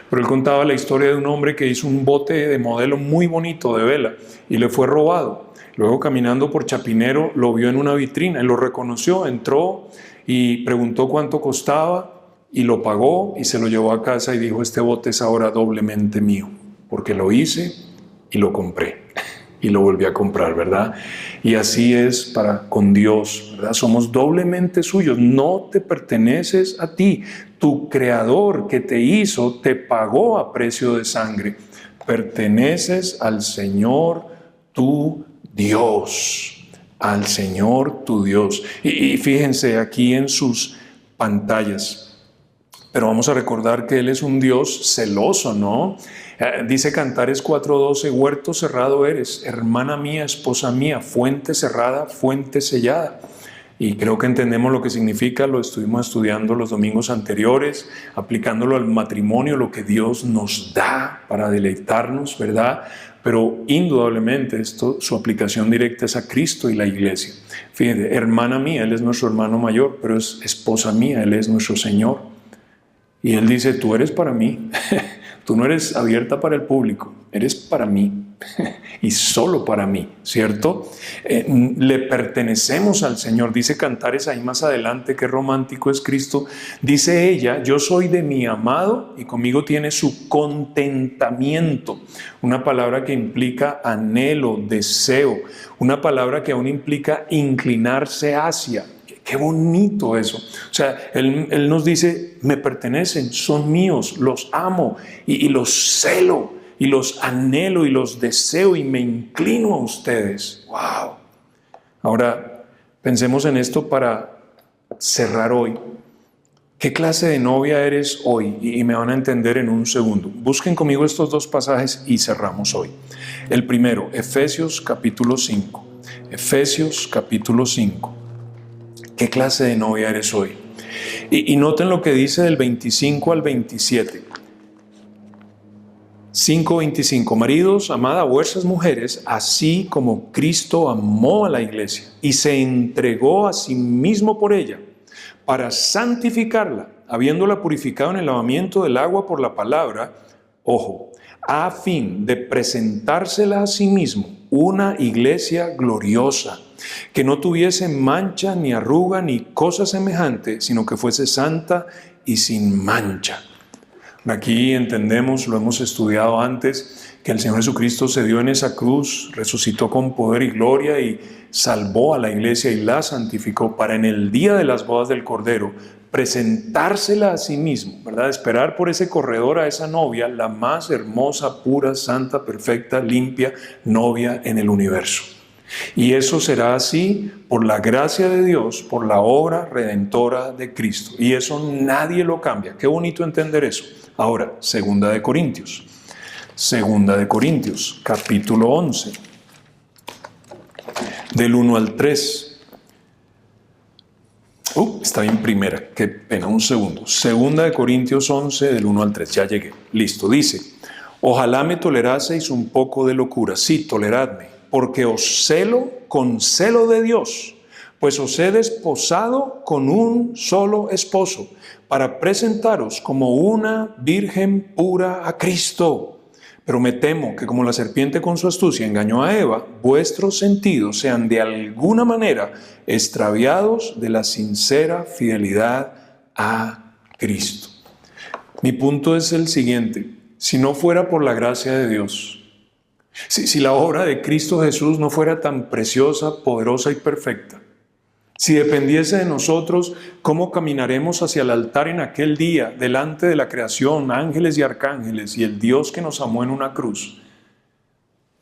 Pero él contaba la historia de un hombre que hizo un bote de modelo muy bonito de vela y le fue robado. Luego, caminando por Chapinero, lo vio en una vitrina y lo reconoció, entró y preguntó cuánto costaba y lo pagó y se lo llevó a casa y dijo, este bote es ahora doblemente mío, porque lo hice y lo compré. Y lo volví a comprar, ¿verdad? Y así es con Dios, ¿verdad? Somos doblemente suyos, no te perteneces a ti. Tu creador que te hizo te pagó a precio de sangre. Perteneces al Señor tu Dios, al Señor tu Dios. Y fíjense aquí en sus pantallas, pero vamos a recordar que Él es un Dios celoso, ¿no? Dice Cantares 4:12, huerto cerrado eres, hermana mía, esposa mía, fuente cerrada, fuente sellada. Y creo que entendemos lo que significa, lo estuvimos estudiando los domingos anteriores, aplicándolo al matrimonio, lo que Dios nos da para deleitarnos, ¿verdad? Pero indudablemente su aplicación directa es a Cristo y la iglesia. Fíjense, hermana mía, Él es nuestro hermano mayor, pero es esposa mía, Él es nuestro Señor. Y Él dice, tú eres para mí. Tú no eres abierta para el público, eres para mí y solo para mí, ¿cierto? Le pertenecemos al Señor. Dice Cantares ahí más adelante, qué romántico es Cristo. Dice ella, yo soy de mi amado y conmigo tiene su contentamiento. Una palabra que implica anhelo, deseo. Una palabra que aún implica inclinarse hacia. Qué bonito eso. O sea, él nos dice, me pertenecen, son míos, los amo y los celo y los anhelo y los deseo y me inclino a ustedes. ¡Wow! Ahora, pensemos en esto para cerrar hoy. ¿Qué clase de novia eres hoy? Y me van a entender en un segundo. Busquen conmigo estos dos pasajes y cerramos hoy. El primero, Efesios capítulo 5. Efesios capítulo 5. ¿Qué clase de novia eres hoy? Y noten lo que dice del 25 al 27. 5:25. Maridos, amad a vuestras mujeres, así como Cristo amó a la iglesia y se entregó a sí mismo por ella, para santificarla, habiéndola purificado en el lavamiento del agua por la palabra, ojo, a fin de presentársela a sí mismo una iglesia gloriosa, que no tuviese mancha, ni arruga, ni cosa semejante, sino que fuese santa y sin mancha. Aquí entendemos, lo hemos estudiado antes, que el Señor Jesucristo se dio en esa cruz, resucitó con poder y gloria y salvó a la iglesia y la santificó para en el día de las bodas del Cordero presentársela a sí mismo, ¿verdad? Esperar por ese corredor a esa novia, la más hermosa, pura, santa, perfecta, limpia novia en el universo. Y eso será así por la gracia de Dios, por la obra redentora de Cristo. Y eso nadie lo cambia. Qué bonito entender eso. Ahora, Segunda de Corintios, capítulo 11, del 1 al 3. Está bien primera, qué pena, un segundo. Segunda de Corintios 11, del 1 al 3, ya llegué. Listo, dice, ojalá me toleraseis un poco de locura. Sí, toleradme, porque os celo con celo de Dios, pues os he desposado con un solo esposo, para presentaros como una virgen pura a Cristo. Pero me temo que como la serpiente con su astucia engañó a Eva, vuestros sentidos sean de alguna manera extraviados de la sincera fidelidad a Cristo. Mi punto es el siguiente: si no fuera por la gracia de Dios, si la obra de Cristo Jesús no fuera tan preciosa, poderosa y perfecta, si dependiese de nosotros, ¿cómo caminaremos hacia el altar en aquel día, delante de la creación, ángeles y arcángeles, y el Dios que nos amó en una cruz?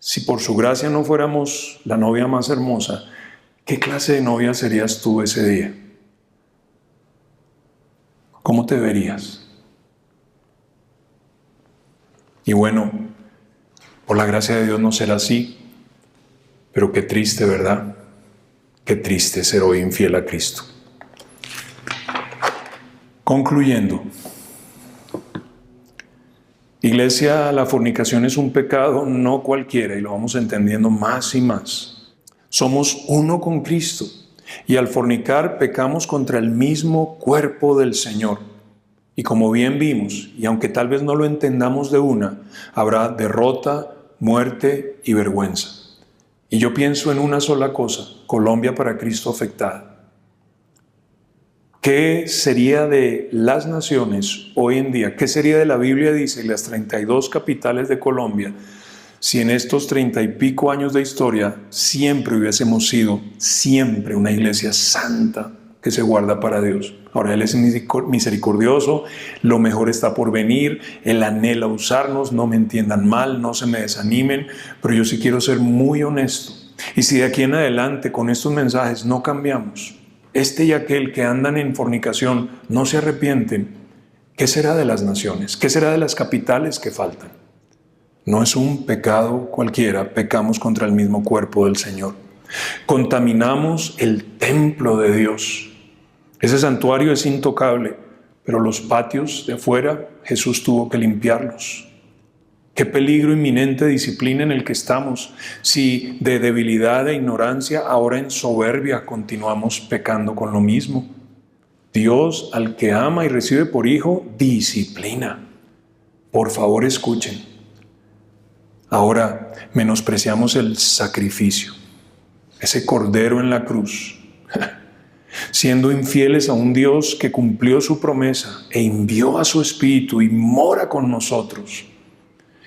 si por su gracia no fuéramos la novia más hermosa, ¿qué clase de novia serías tú ese día? ¿Cómo te verías? Y bueno, por la gracia de Dios no será así, pero qué triste, ¿verdad? Qué triste ser hoy infiel a Cristo. Concluyendo, Iglesia, la fornicación es un pecado no cualquiera y lo vamos entendiendo más y más. Somos uno con Cristo y al fornicar pecamos contra el mismo cuerpo del Señor. Y como bien vimos, y aunque tal vez no lo entendamos de una, habrá derrota, muerte y vergüenza. Y yo pienso en una sola cosa: Colombia para Cristo afectada. ¿Qué sería de las naciones hoy en día? ¿Qué sería de la Biblia, dice, las 32 capitales de Colombia, si en estos 30 y pico años de historia siempre hubiésemos sido una iglesia santa que se guarda para Dios? Ahora Él es misericordioso, lo mejor está por venir, Él anhela usarnos, no me entiendan mal, no se me desanimen, pero yo sí quiero ser muy honesto. Y si de aquí en adelante con estos mensajes no cambiamos, este y aquel que andan en fornicación no se arrepienten, ¿qué será de las naciones? ¿Qué será de las capitales que faltan? No es un pecado cualquiera, pecamos contra el mismo cuerpo del Señor. Contaminamos el templo de Dios. Ese santuario es intocable, pero los patios de afuera Jesús tuvo que limpiarlos. Qué peligro inminente de disciplina en el que estamos, si de debilidad e ignorancia, ahora en soberbia, continuamos pecando con lo mismo. Dios, al que ama y recibe por hijo, disciplina. Por favor, escuchen. Ahora menospreciamos el sacrificio, ese cordero en la cruz, siendo infieles a un Dios que cumplió su promesa e envió a su Espíritu y mora con nosotros.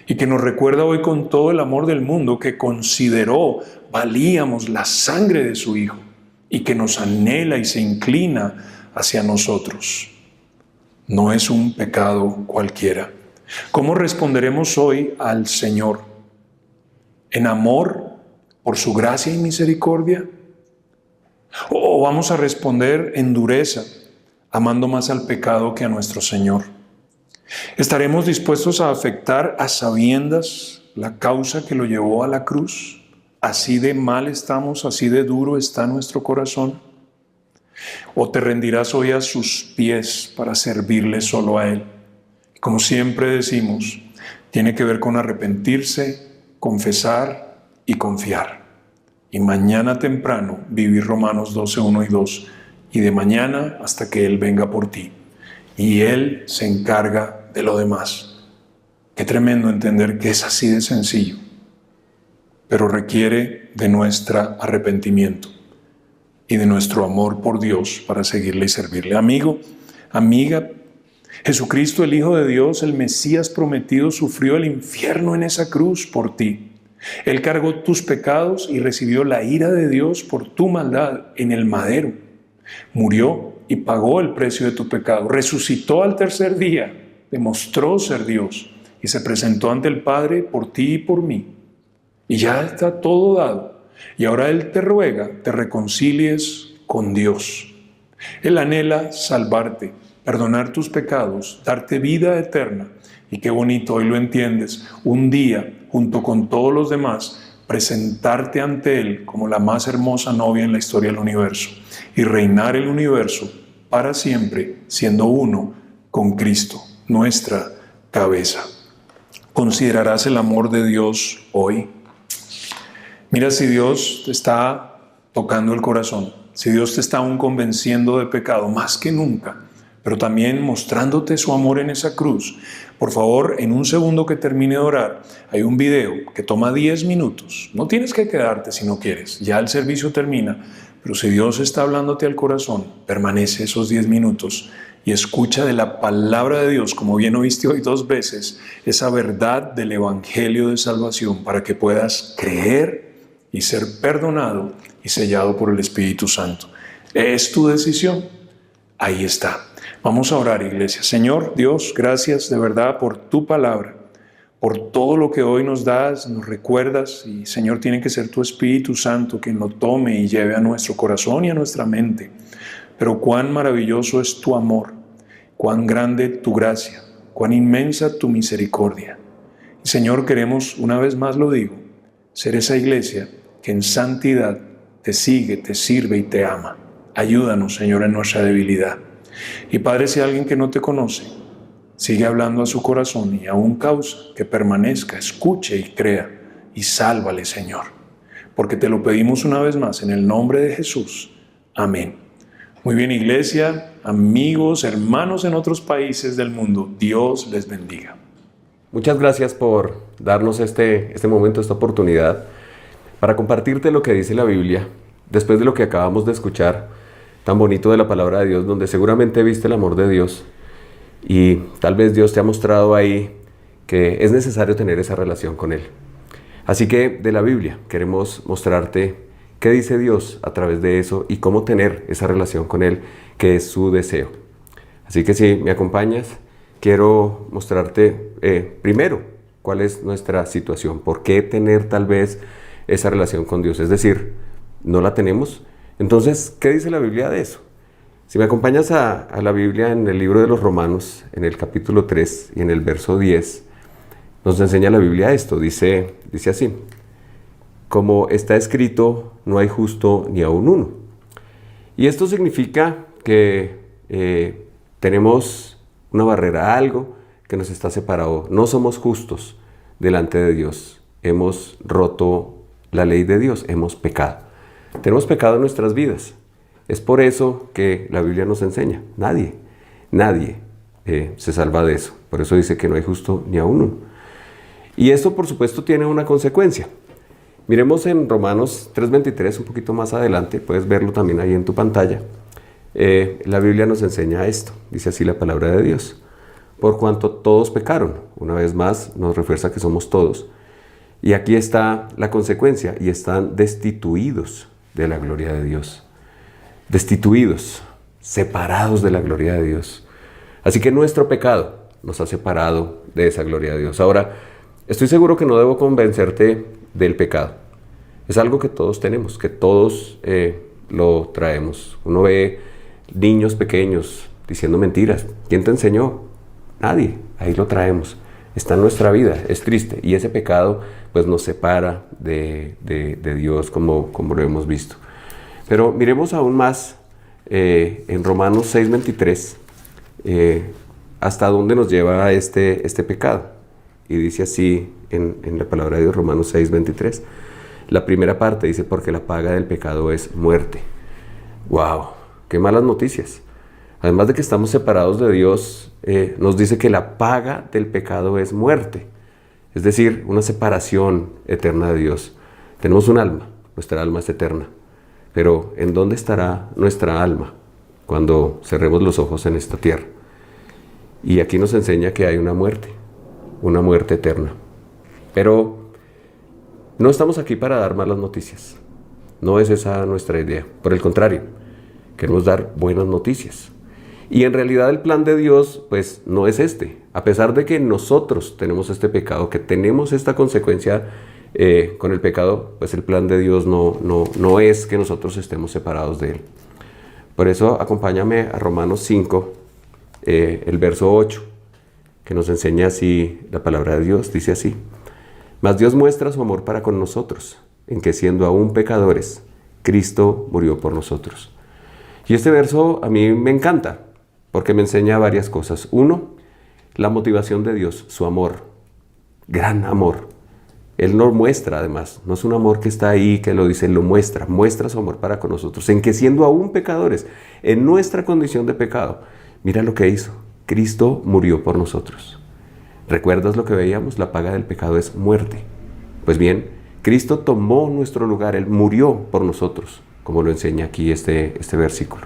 Y que nos recuerda hoy con todo el amor del mundo que consideró valíamos la sangre de su Hijo y que nos anhela y se inclina hacia nosotros. No es un pecado cualquiera. ¿Cómo responderemos hoy al Señor? ¿En amor por su gracia y misericordia? ¿O vamos a responder en dureza, amando más al pecado que a nuestro Señor? ¿Estaremos dispuestos a afectar a sabiendas la causa que lo llevó a la cruz? ¿Así de mal estamos, así de duro está nuestro corazón? ¿O te rendirás hoy a sus pies para servirle solo a Él? Como siempre decimos, tiene que ver con arrepentirse, confesar y confiar. Y mañana temprano vivir Romanos 12, 1 y 2. Y de mañana hasta que Él venga por ti. Y Él se encarga de lo demás. Qué tremendo entender que es así de sencillo, pero requiere de nuestro arrepentimiento y de nuestro amor por Dios para seguirle y servirle. Amigo, amiga, Jesucristo, el Hijo de Dios, el Mesías prometido, sufrió el infierno en esa cruz por ti. Él cargó tus pecados y recibió la ira de Dios por tu maldad en el madero. Murió y pagó el precio de tu pecado. Resucitó al tercer día. Demostró ser Dios y se presentó ante el Padre por ti y por mí. Y ya está todo dado. Y ahora Él te ruega, te reconcilies con Dios. Él anhela salvarte, perdonar tus pecados, darte vida eterna. Y qué bonito, hoy lo entiendes, un día, junto con todos los demás, presentarte ante Él como la más hermosa novia en la historia del universo y reinar el universo para siempre, siendo uno con Cristo, nuestra cabeza. ¿Considerarás el amor de Dios hoy? Mira, si Dios te está tocando el corazón, si Dios te está aún convenciendo de pecado, más que nunca, pero también mostrándote su amor en esa cruz, por favor, en un segundo que termine de orar, hay un video que toma 10 minutos. No tienes que quedarte si no quieres, ya el servicio termina, pero si Dios está hablándote al corazón, permanece esos 10 minutos y escucha de la palabra de Dios, como bien oíste hoy 2 veces, esa verdad del Evangelio de salvación para que puedas creer y ser perdonado y sellado por el Espíritu Santo. Es tu decisión. Ahí está. Vamos a orar, iglesia. Señor Dios, gracias de verdad por tu palabra, por todo lo que hoy nos das, nos recuerdas, y Señor, tiene que ser tu Espíritu Santo quien lo tome y lleve a nuestro corazón y a nuestra mente. Pero cuán maravilloso es tu amor, cuán grande tu gracia, cuán inmensa tu misericordia. Y Señor, queremos, una vez más lo digo, ser esa iglesia que en santidad te sigue, te sirve y te ama. Ayúdanos, Señor, en nuestra debilidad. Y Padre, si alguien que no te conoce sigue hablando a su corazón y aún causa que permanezca, escuche y crea, y sálvale, Señor. Porque te lo pedimos una vez más en el nombre de Jesús. Amén. Muy bien, iglesia, amigos, hermanos en otros países del mundo, Dios les bendiga. Muchas gracias por darnos este momento, esta oportunidad para compartirte lo que dice la Biblia después de lo que acabamos de escuchar, tan bonito de la palabra de Dios, donde seguramente viste el amor de Dios y tal vez Dios te ha mostrado ahí que es necesario tener esa relación con Él. Así que de la Biblia queremos mostrarte qué dice Dios a través de eso y cómo tener esa relación con Él, que es su deseo. Así que si me acompañas, quiero mostrarte primero cuál es nuestra situación, por qué tener tal vez esa relación con Dios, es decir, no la tenemos. Entonces, ¿qué dice la Biblia de eso? Si me acompañas a la Biblia en el libro de los Romanos, en el capítulo 3 y en el verso 10, nos enseña la Biblia esto, dice así: como está escrito, no hay justo ni aun uno. Y esto significa que tenemos una barrera, algo que nos está separado. No somos justos delante de Dios. Hemos roto la ley de Dios, hemos pecado. Tenemos pecado en nuestras vidas. Es por eso que la Biblia nos enseña. Nadie se salva de eso. Por eso dice que no hay justo ni aun uno. Y esto, por supuesto, tiene una consecuencia. Miremos en Romanos 3:23, un poquito más adelante, puedes verlo también ahí en tu pantalla. La Biblia nos enseña esto, dice así la palabra de Dios: por cuanto todos pecaron. Una vez más nos refuerza que somos todos. Y aquí está la consecuencia, y están destituidos de la gloria de Dios. Destituidos, separados de la gloria de Dios. Así que nuestro pecado nos ha separado de esa gloria de Dios. Ahora, estoy seguro que no debo convencerte del pecado. Es algo que todos tenemos, que todos lo traemos. Uno ve niños pequeños diciendo mentiras. ¿Quién te enseñó? Nadie. Ahí lo traemos. Está en nuestra vida. Es triste. Y ese pecado pues nos separa de Dios, como lo hemos visto. Pero miremos aún más en Romanos 6:23 hasta dónde nos lleva este pecado. Y dice así en la palabra de Dios, Romanos 6:23. La primera parte dice: porque la paga del pecado es muerte. ¡Wow! ¡Qué malas noticias! Además de que estamos separados de Dios, nos dice que la paga del pecado es muerte. Es decir, una separación eterna de Dios. Tenemos un alma, nuestra alma es eterna. Pero ¿en dónde estará nuestra alma cuando cerremos los ojos en esta tierra? Y aquí nos enseña que hay una muerte eterna. Pero no estamos aquí para dar malas noticias. No es esa nuestra idea. Por el contrario, queremos dar buenas noticias. Y en realidad el plan de Dios pues no es este. A pesar de que nosotros tenemos este pecado, que tenemos esta consecuencia con el pecado, pues el plan de Dios no es que nosotros estemos separados de Él. Por eso acompáñame a Romanos 5, el verso 8, que nos enseña así la palabra de Dios. Dice así: mas Dios muestra su amor para con nosotros, en que siendo aún pecadores, Cristo murió por nosotros. Y este verso a mí me encanta, porque me enseña varias cosas. Uno, la motivación de Dios, su amor, gran amor. Él nos muestra además, no es un amor que está ahí, que lo dice, Él lo muestra su amor para con nosotros, en que siendo aún pecadores, en nuestra condición de pecado, mira lo que hizo, Cristo murió por nosotros. ¿Recuerdas lo que veíamos? La paga del pecado es muerte. Pues bien, Cristo tomó nuestro lugar, Él murió por nosotros, como lo enseña aquí este versículo.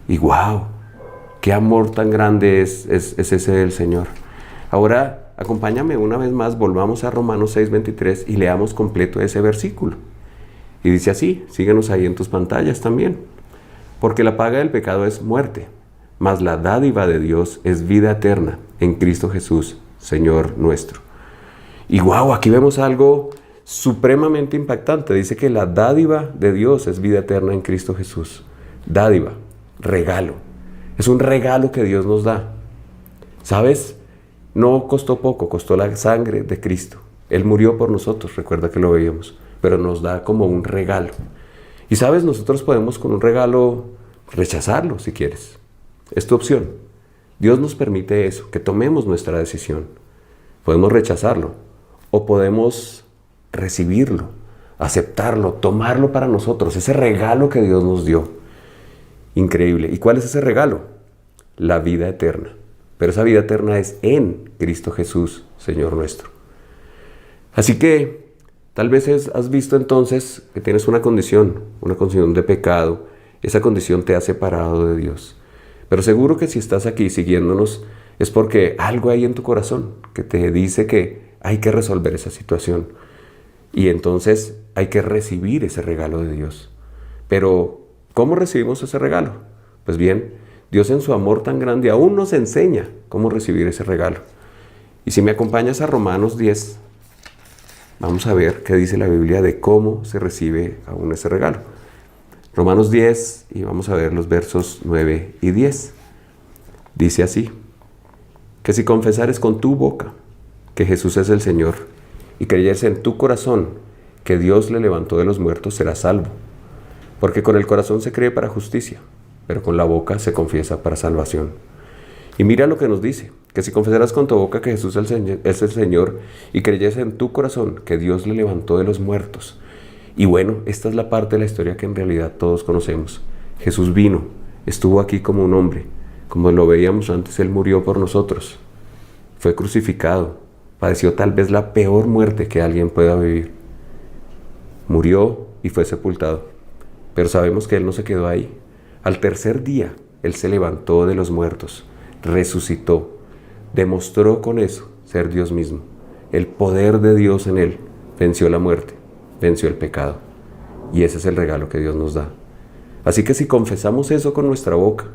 Y ¡wow! ¡Qué amor tan grande es ese del Señor! Ahora, acompáñame una vez más, volvamos a Romanos 6:23 y leamos completo ese versículo. Y dice así, síguenos ahí en tus pantallas también. Porque la paga del pecado es muerte, mas la dádiva de Dios es vida eterna en Cristo Jesús, Señor nuestro. Y wow, aquí vemos algo supremamente impactante. Dice que la dádiva de Dios es vida eterna en Cristo Jesús. Dádiva, regalo. Es un regalo que Dios nos da. ¿Sabes? No costó poco, costó la sangre de Cristo. Él murió por nosotros, recuerda que lo veíamos, pero nos da como un regalo. Y sabes, nosotros podemos con un regalo rechazarlo si quieres. Es tu opción. Dios nos permite eso, que tomemos nuestra decisión. Podemos rechazarlo o podemos recibirlo, aceptarlo, tomarlo para nosotros, ese regalo que Dios nos dio. Increíble. ¿Y cuál es ese regalo? La vida eterna. Pero esa vida eterna es en Cristo Jesús, Señor nuestro. Así que tal vez has visto entonces que tienes una condición de pecado. Esa condición te ha separado de Dios. Pero seguro que si estás aquí siguiéndonos es porque algo hay en tu corazón que te dice que hay que resolver esa situación. Y entonces hay que recibir ese regalo de Dios. Pero, ¿cómo recibimos ese regalo? Pues bien, Dios en su amor tan grande aún nos enseña cómo recibir ese regalo. Y si me acompañas a Romanos 10, vamos a ver qué dice la Biblia de cómo se recibe aún ese regalo. Romanos 10, y vamos a ver los versos 9 y 10. Dice así, que si confesares con tu boca que Jesús es el Señor y creyeres en tu corazón que Dios le levantó de los muertos, serás salvo. Porque con el corazón se cree para justicia, pero con la boca se confiesa para salvación. Y mira lo que nos dice, que si confesaras con tu boca que Jesús es el Señor y creyes en tu corazón que Dios le levantó de los muertos. Y bueno, esta es la parte de la historia que en realidad todos conocemos. Jesús vino, estuvo aquí como un hombre, como lo veíamos antes, Él murió por nosotros. Fue crucificado, padeció tal vez la peor muerte que alguien pueda vivir. Murió y fue sepultado, pero sabemos que Él no se quedó ahí. Al tercer día, Él se levantó de los muertos, resucitó, demostró con eso ser Dios mismo. El poder de Dios en Él venció la muerte, venció el pecado. Y ese es el regalo que Dios nos da. Así que si confesamos eso con nuestra boca,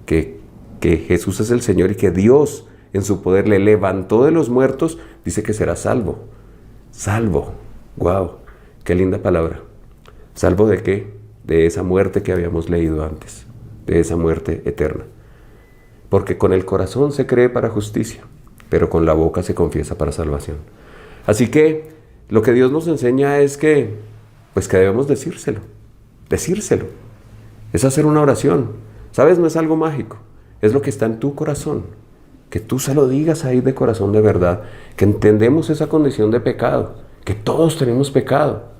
que Jesús es el Señor y que Dios en su poder le levantó de los muertos, dice que será salvo. Salvo. ¡Wow! ¡Qué linda palabra! ¿Salvo de qué? De esa muerte que habíamos leído antes, de esa muerte eterna. Porque con el corazón se cree para justicia, pero con la boca se confiesa para salvación. Así que lo que Dios nos enseña es que debemos decírselo. Es hacer una oración. ¿Sabes? No es algo mágico, es lo que está en tu corazón. Que tú se lo digas ahí de corazón de verdad, que entendemos esa condición de pecado, que todos tenemos pecado,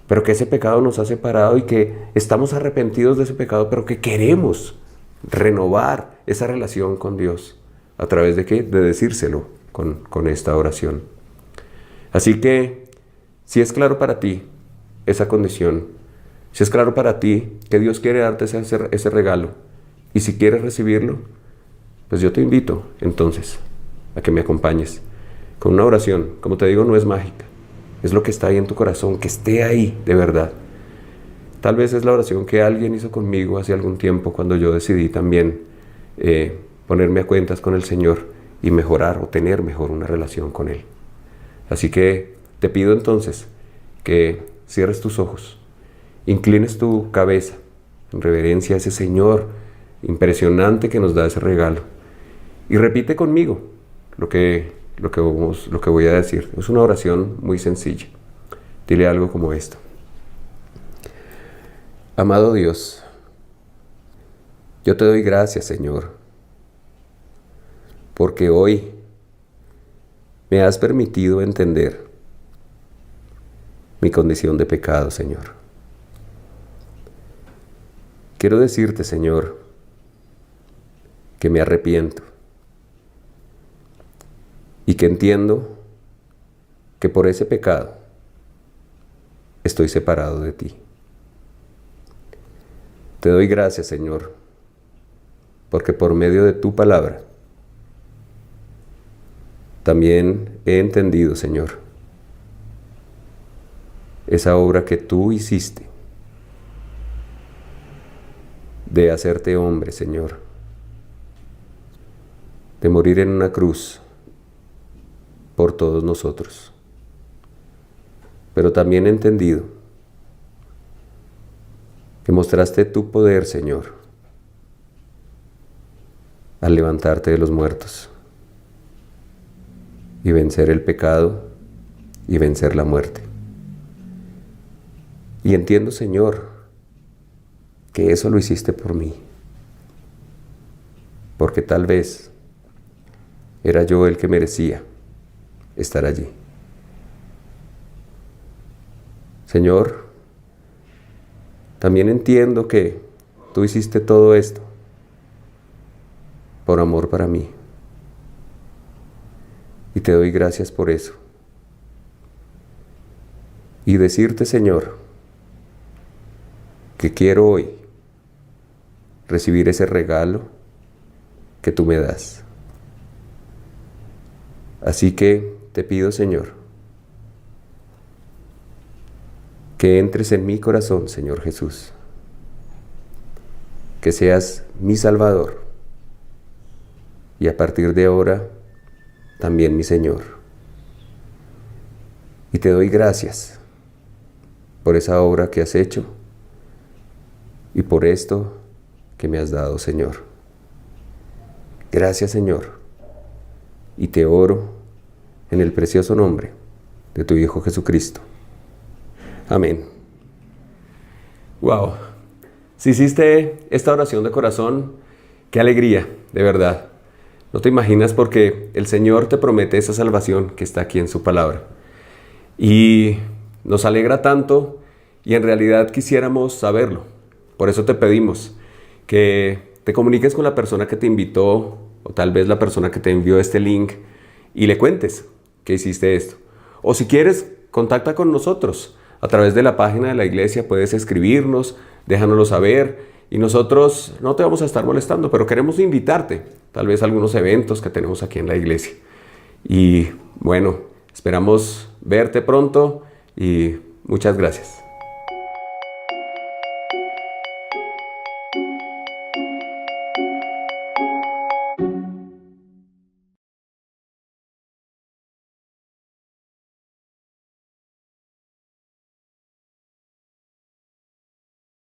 pero que ese pecado nos ha separado y que estamos arrepentidos de ese pecado, pero que queremos renovar esa relación con Dios. ¿A través de qué? De decírselo con esta oración. Así que, si es claro para ti esa condición, si es claro para ti que Dios quiere darte ese regalo, y si quieres recibirlo, pues yo te invito entonces a que me acompañes con una oración. Como te digo, no es mágica. Es lo que está ahí en tu corazón, que esté ahí de verdad. Tal vez es la oración que alguien hizo conmigo hace algún tiempo cuando yo decidí también ponerme a cuentas con el Señor y mejorar o tener mejor una relación con Él. Así que te pido entonces que cierres tus ojos, inclines tu cabeza en reverencia a ese Señor impresionante que nos da ese regalo y repite conmigo lo que voy a decir. Es una oración muy sencilla. Dile algo como esto. Amado Dios, yo te doy gracias, Señor, porque hoy me has permitido entender mi condición de pecado, Señor. Quiero decirte, Señor, que me arrepiento y que entiendo que por ese pecado estoy separado de ti. Te doy gracias, Señor, porque por medio de tu palabra también he entendido, Señor, esa obra que tú hiciste de hacerte hombre, Señor, de morir en una cruz por todos nosotros. Pero también he entendido que mostraste tu poder, Señor, al levantarte de los muertos y vencer el pecado y vencer la muerte. Y entiendo, Señor, que eso lo hiciste por mí, porque tal vez era yo el que merecía estar allí. Señor, también entiendo que tú hiciste todo esto por amor para mí. Y te doy gracias por eso. Y decirte, Señor, que quiero hoy recibir ese regalo que tú me das. Así que te pido, Señor, que entres en mi corazón, Señor Jesús, que seas mi Salvador y a partir de ahora también mi Señor. Y te doy gracias por esa obra que has hecho y por esto que me has dado, Señor. Gracias, Señor, y te oro en el precioso nombre de tu Hijo Jesucristo. Amén. Wow. Si hiciste esta oración de corazón, qué alegría, de verdad. No te imaginas, porque el Señor te promete esa salvación que está aquí en su palabra. Y nos alegra tanto y en realidad quisiéramos saberlo. Por eso te pedimos que te comuniques con la persona que te invitó o tal vez la persona que te envió este link y le cuentes que hiciste esto. O si quieres, contacta con nosotros. A través de la página de la iglesia puedes escribirnos, déjanoslo saber y nosotros no te vamos a estar molestando, pero queremos invitarte tal vez a algunos eventos que tenemos aquí en la iglesia. Y bueno, esperamos verte pronto y muchas gracias.